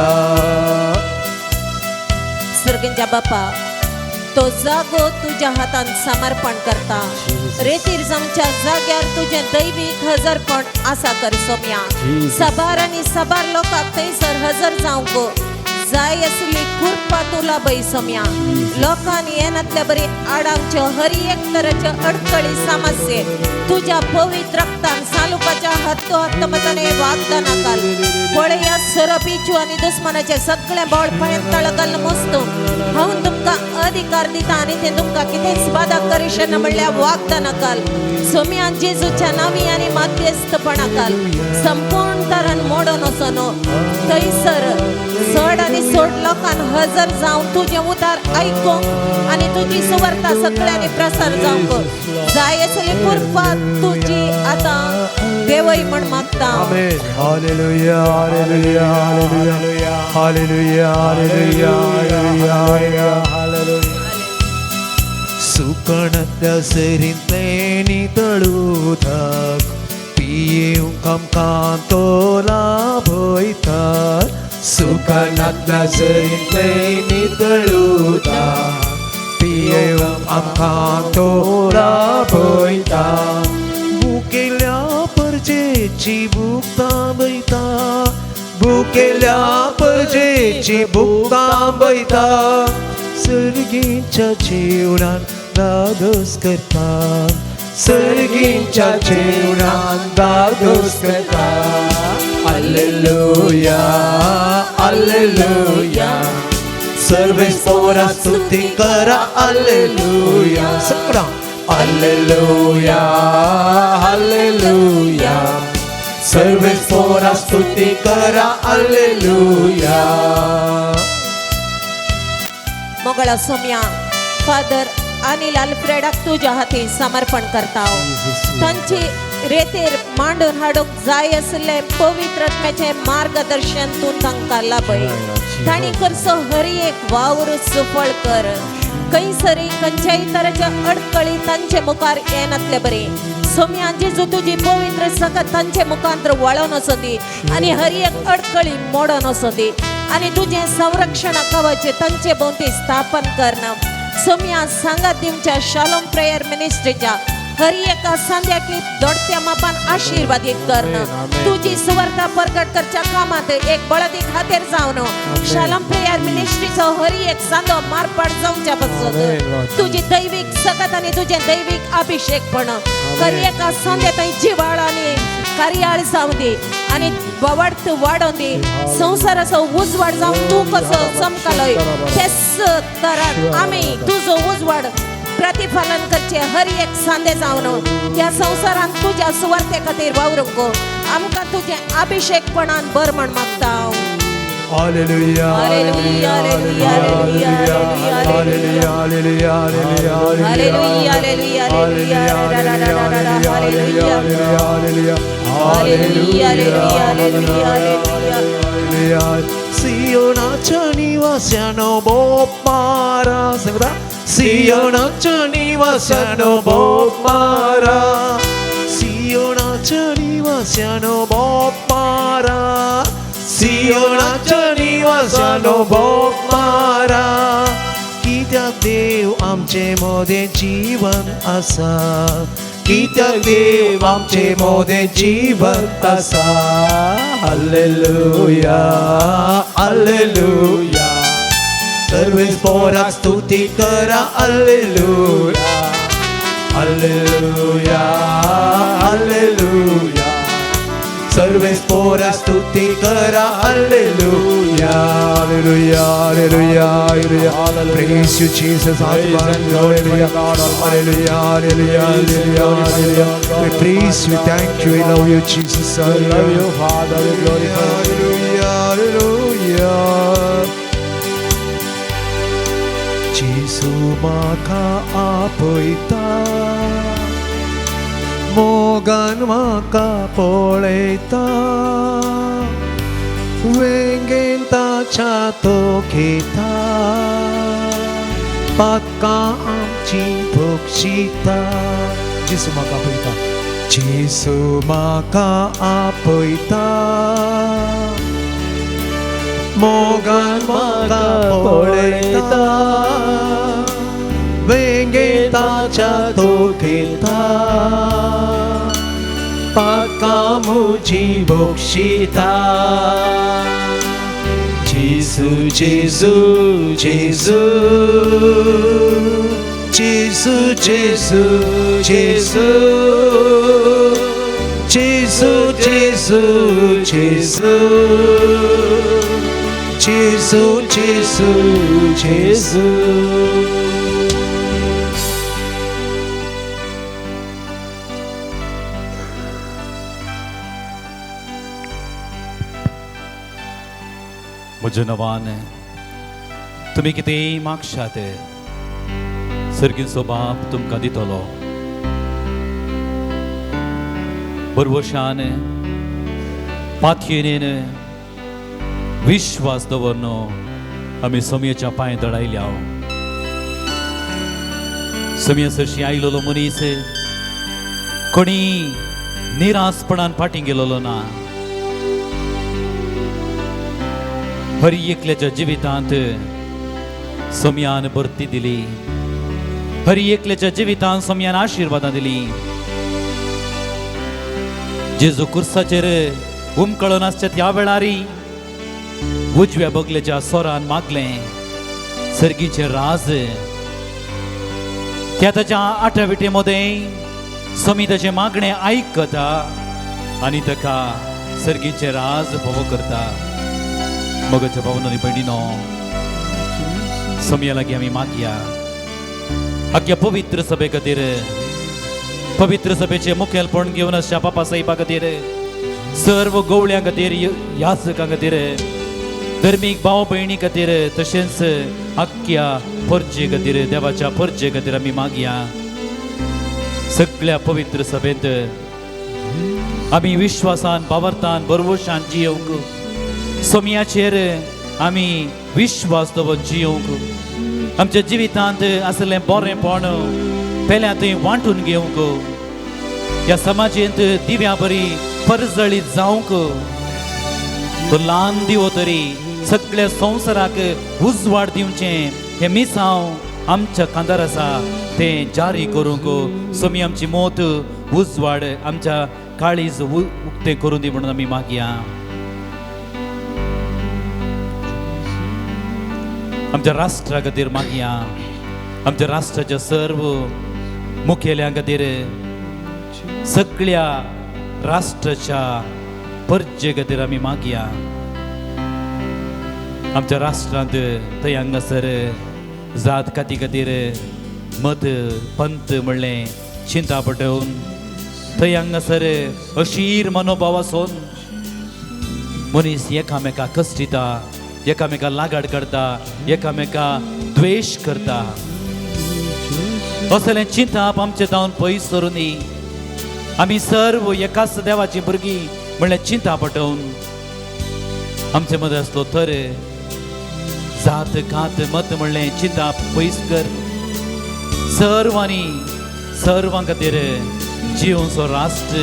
सर्गींच्या बापा तो जागो तुज्या हातान समर्पण करता. रेतीर जावच्या जाग्यार तुझे दैवीक हजरपण आसा कर सोम्या. साबार आनी साबार लोकांक थंयसर हजर जावंक जाय आसली कृपा तुला पळय सोम्या. लोकांनी येनातल्या बरी आडावच्यो हर एक तरेच्यो अडचणी समस्ये तुझ्या पवित्र रक्तान सालुपाच्या हत्तो हत्तमताने वागदाना घाल. पळया सोरपीचू आणि दुश्मनाचे सगळे बळ पांय तळगल मोजतो हांव तुमकां अधिकार दिता आणि ते तुमकां कितेंच बाधा करिशन म्हणल्या वागदान काल सोम्या जेजूच्या नावी आणि मध्यस्थपणाकाल संपूर्ण तरान मोडून असो न्हू थंयसर सोड आणि सोड लोकांन हजर जावन तुझे उतार आयकूंक आणि तुजी सुवार्ता सगळ्यांनी प्रसार जावंक जाय आसली कृपा तुजी आतां देवय म्हण मागता Amen. Hallelujah, hallelujah, hallelujah, hallelujah, hallelujah, hallelujah, hallelujah. सुकणत्या सरींतल्यानी तळुतात पियेवंक आमकां तोला भयतात सुकणांतल्या सरींतल्यानी तळुतात पियेवंक आमकां तोला भयतात भुकेल्या परजेची भूक तांबयता भुकेल्या परजेची भूक तांबयता सर्गींच्या जेवणान दादोस करता सर्गींच्या जेवणान दादोस करता हालेलुया हालेलुया सर्वेस्परा स्तुती करा हालेलुया सगळा हालेलुया हालेलुया सर्वेस्परा स्तुती करा हालेलुया मोगळा सोम्या फादर अनिल अल्फ्रेडाक तुझ्या हाती समर्पण करता तांची रेतेर मांडून हाडूंक जाय आसले पवित्रत्म्याचे मार्गदर्शन तूं तांकां लाभय तांणी करचो हर एक वावर सुफळ कर खंयसरी खंयच्याय तराच्या अडकळी तांचे मुखार येनातले बरे सोम्या जेजू तुजी पवित्र सकत तांचे मुखांतर वळोन असो दी आनी हर एक अडकळी मोडोन असो दी आनी तुझे संरक्षण कवच तांचे भोवती स्थापन करना सोम्या सांगात दिवच्या शालोम प्रेयर मिनिस्ट्रीच्या हर एका संध्याकी दोडत्या मापान आशीर्वादित करणं तुझी सुवार्ता प्रगट करच्या कामात एक बळदी खातीर जावन शालोम प्रेयर मिनिस्ट्रीचो हर एक सांदो मारपाट जावच्या पासून तुझी दैविक सकत आणि तुझे दैविक अभिषेक पण हर एका संध्या थंय जिवाळ आणि कार्याळ जावं दी आणि ववाड वाडोवन दी संसाराचो उजवाड जावन तूं कसो चमकलोय तेच तरान आमी तुजो उजवाड प्रतिफलन करचे हर एक सांदे जावन या संसारान तुझ्या सुवार्ते खातीर वावरूंक आमकां तुझे अभिषेकपणान बर म्हण मागता Hallelujah, Hallelujah, hallelujah, hallelujah, hallelujah, hallelujah, hallelujah, hallelujah, hallelujah. सियोनाच्या निवास्यानो बोप मारा सांगता सियोनाच्या निवास्यानो बोप मारा सियोनाच्या निवास्यानो बोप मारा सियोनाच्या निवासानो बोप मारा कित्याक देव आमचे मोदे जीवन आसा कित्याक देव आमचे मोदे जीवन आसा हालेलुया हालेलुया सर्वेस्पराक स्तुती करा हालेलुया हालेलुया हालेलुया सर्वेस्परा स्तुती करा hallelujah hallelujah hallelujah hallelujah praise you Jesus hallelujah hallelujah hallelujah hallelujah we praise you thank you we love you Jesus I love you Father we glorify hallelujah hallelujah Jesus maka apoita मोगान म्हाका पळयता वेंगेन ताच्या तो घेता पातकां आमची भोगशिता जेसू म्हाका आपयता जेसू म्हाका आपयता मोगान म्हाका पळयता वेंगेन ताच्या तो घेता पातकां म्हजी भोगशिता जेजू जेजू जेजू जेजू जेजू जेजू जेजू जेजू जेजू जेसू जेसू जेसू म्हजे नवान तुमी कितेंय मागशात सर्गीचो बाप तुमकां दितलो. बरवशान पातयेन विश्वास दवरन आमी समयाच्या पांय दळायल्या. समया सरशी आयलोलो मनीस कोणी निरासपणान फाटीं गेलोलो ना. हर एकल्याच्या जिवितांत समयान भरती दिली. हर एकल्याच्या जिवितांत समयान आशिर्वादां दिली. जेजू कुर्साचेर उमकळून आसच्या त्या वेळारी उजव्या बगलेच्या सोरान मागलें सर्गीचे राज. त्या ताच्या आठविटे मदें समी ताचे मागणें आयकता आनी ताका सर्गीचे राज फावो करता. मगच्या भावनांनी भयणीनो, समया लागीं आमी मागया. आख्या पवित्र सभे खातीर, पवित्र सभेचे मुखेलपण घेवन आसच्या बापा साहेबा खातीर, सर्व गवळ्यां खातीर, याचकां खातीर, धर्मीक भाव भयणी खातीर, तशेंच आख्या परजे खातीर, देवाच्या परजे खातीर आमी मागया. सगळ्या पवित्र सभेंत आमी विश्वासान, बावरतान, बरवशान जियोंक, समयाचेर आमी विश्वास दवरून जियोंक, आमच्या जिवितांत आसलें बरेंपण पेल्या थंय वांटून घेवंक, ह्या समाजेंत दिव्या बरी परजळीत जावंक, तो ल्हान दिवो तरी सगळ्या संवसाराक उजवाड दिवचें हें मिसांव आमच्या कांदार आसा तें जारी करूंक. समी आमची मोत उजवाड, आमच्या काळीज उक्तें करून दी म्हणून आमी मागया. आमच्या राष्ट्रा खातीर मागया. आमच्या राष्ट्राच्या सर्व मुखेल्यां खातीर, सगळ्या राष्ट्राच्या परजे खातीर आमी मागया. आमच्या राष्ट्रांत थंय हांगासर जात काती खातीर मत पंत म्हणलें चिंता पटोवन, थंय हांगासर अशीर मनोभाव आसून मनीस एकामेका कश्टिता, एकामेका लागाड करता, एकामेका द्वेश करता. असलें चिंताप आमचे जावन पयस सरून दी. आमी सर्व एकाच देवाची भुरगीं म्हणल्यार चिंता पटोवन आमचे मदें आसलो तर जात कात मत म्हणलें चिंताप पयस कर. सर्वां खातीर जिवोचो राष्ट्र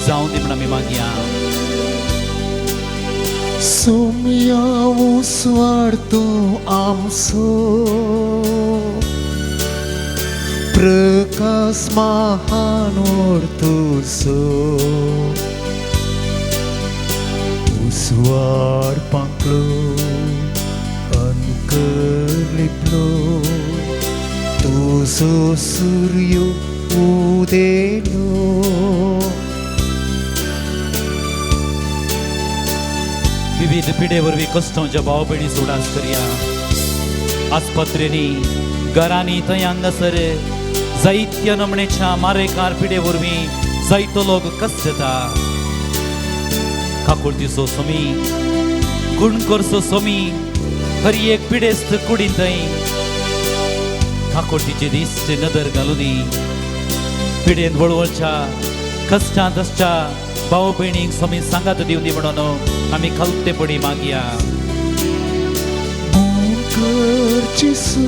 जावं दी म्हणून आमी मागया. सोमया उसवाड तूं आमचो, प्रकाश महानोर तुजो, उसवाड पांकलो अंकर लिपलो, तुजो सूर्य उदेलो. विविध पिढे वरवीं कश्टांच्या भाव भयणी सोडास करया. आस्पत्रेनी, घरांनी, थंय हांगासर जायत्या नमणेच्या मारेकार पिढे वरवीं जायतो लोक कश्ट जाता. काकुळतीचो समी, गुणकोरचो समी, हर एक पिडेस्त कुडीन थंय काकुळतीचे दिश्ट नदर घालूनी पिडेन वळवळच्या कश्टांत आसच्या भाव भयणीक समी सांगात दिवनी म्हणून आमी खालतेपणी मागया. गुण कर जिसू,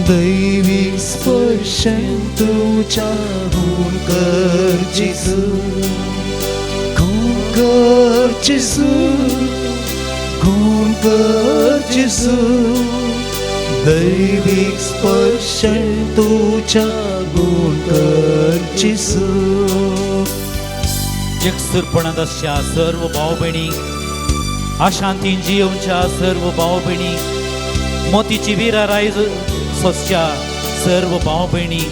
दैविक स्पर्शन तुझ्या गुण कर जिसू, गुण कर जिसू, गुण कर जिसू, दैविक स्पर्शन तुझ्या गुण कर जिसू. एकसुरपणांत आसच्या सर्व भाव भयणी, अशांतीन जियोवच्या सर्व भाव भयणी, मोतीची विरा रायज सोंसच्या सर्व भाव भयणी,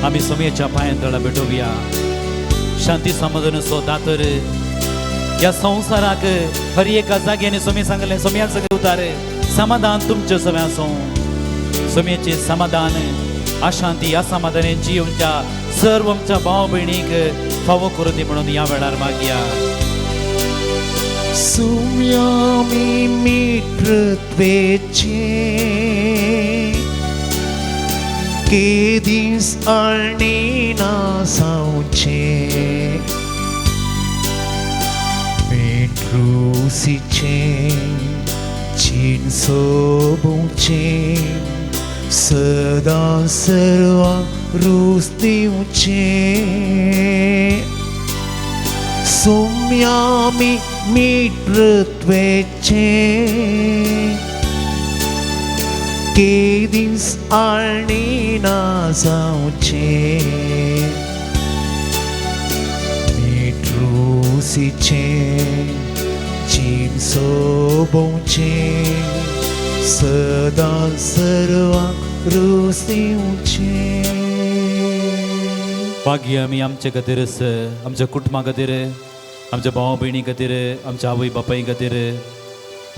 आमी समयाच्या पांयां तळा भेटोवया. शांती समाधान सो दातर या संसाराक हर एका जाग्याने सोमी सांगले सोम्या सगळे उतार समाधान तुमचे सोम्या सो सोम्याचे समाधान अशांती असमाधान जीवनच्या सर्व आमच्या भाव बहिणीक फावो करून दी म्हणून या वेळार मागया सुम्यामी मित्रत्वेचे केदीस आणि नासावचे मेट्रुसीचे चिन सोबूचे सदा सर्वा रूस दिवचे सोम्यामी मित्रत्वेचे केदीस आणि नासावचे मिट्रुसीचे चिन सोबूचे सदा सर्वा रूस दिवचे भाग्य आमी आमचे खातीर आमच्या कुटुंबा खातीर आमच्या भाव भयणी खातीर आमच्या आवय बापाय खातीर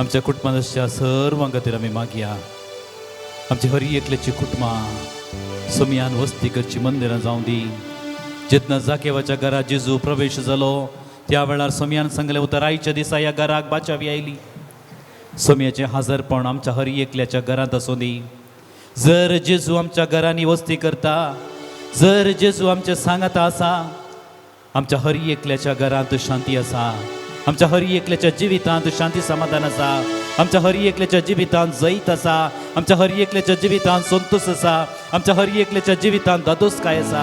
आमच्या कुटुंबाच्या सर्वां खातीर आमी मागया आमची हर एकल्याची कुटुंबां सोम्यान वस्ती करची मंदिरां जावं दी जेन्ना जाकेवाच्या घरात जेजू प्रवेश जालो त्या वेळार सोम्यान सांगले उतरायच्या दिसा ह्या घराक बाचावी आयली सोम्याचे हजरपण आमच्या हर एकल्याच्या घरांत आसूं दी जर जेजू आमच्या घरांनी वस्ती करता जर जेजू आमच्या सांगाता आसा आमच्या हर एकल्याच्या घरांत शांती आसा आमच्या हर एकल्याच्या जिवितांत शांती समाधान आसा आमच्या हर एकल्याच्या जिवितांत जैत आसा आमच्या हर एकल्याच्या जिवितांत संतोष आसा आमच्या हर एकल्याच्या जिवितांत दादोसकाय आसा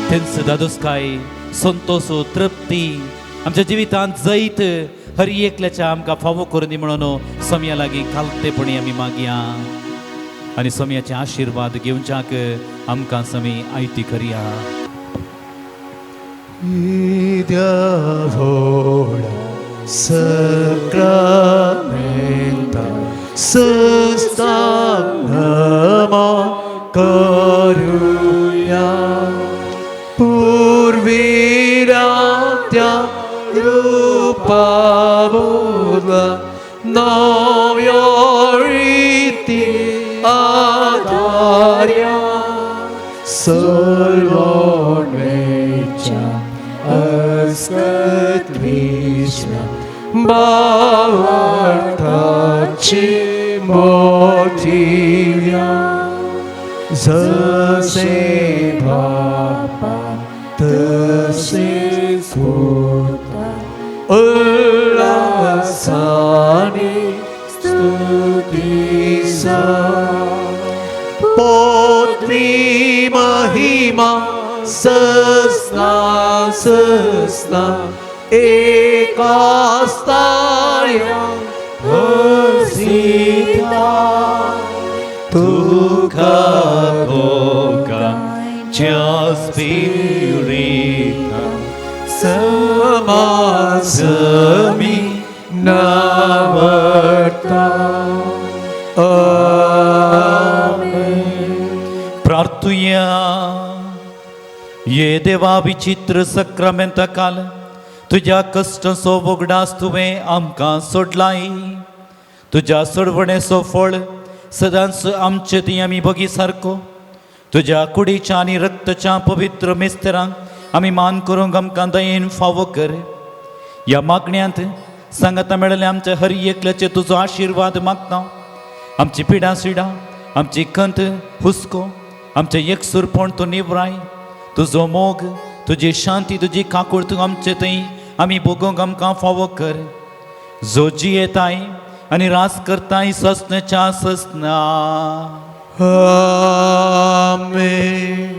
तेंच दादोसकाय संतोष तृप्ती आमच्या जिवितांत जैत हर एकल्याच्या आमकां फावो करून दी म्हणून सोम्या लागीं खालतेपणी आमी मागया आनी सोम्याचे आशिर्वाद घेवच्याक आमकां समी आयती करया Sacramenta Sustagama Karuya Purviratya Rupavula Navyoriti Adarya Sarvanvecha Askat Vishna Bhavartachi Motivya Zase Bhapa Tase Sputa Ulasani Studisa Potri Mahima Sasna Sasna Ekastarya Hasita Tukha Boga Jaspirita Samasami Navarta Amen प्रार्थुया ये देवा विचित्र सक्रामेंता काल तुझ्या कष्टसो वगडास तुवें आमकां सोडलाय तुझ्या सोडवणेचो फळ सदांच आमचे ती आमी बगी सारको तुझ्या कुडीच्या आनी रक्तच्या पवित्र मेस्तेरांक आमी मान करूंक आमकां दयेन फावो कर या मागण्यांत सांगाता मेळ्ळेले आमच्या हर एकल्याचे तुजो आशिर्वाद मागता आमची पिडा सिडा आमची खंत हुस्को आमचे एकसूरपण तूं निवराय तुजो मोग तुजी शांती तुजी काकूळ तूं आमचे थंय आमी भोगूंक आमकां फावो कर जो जियेताय आनी रास करताय सस्नच्या सस्ना Amen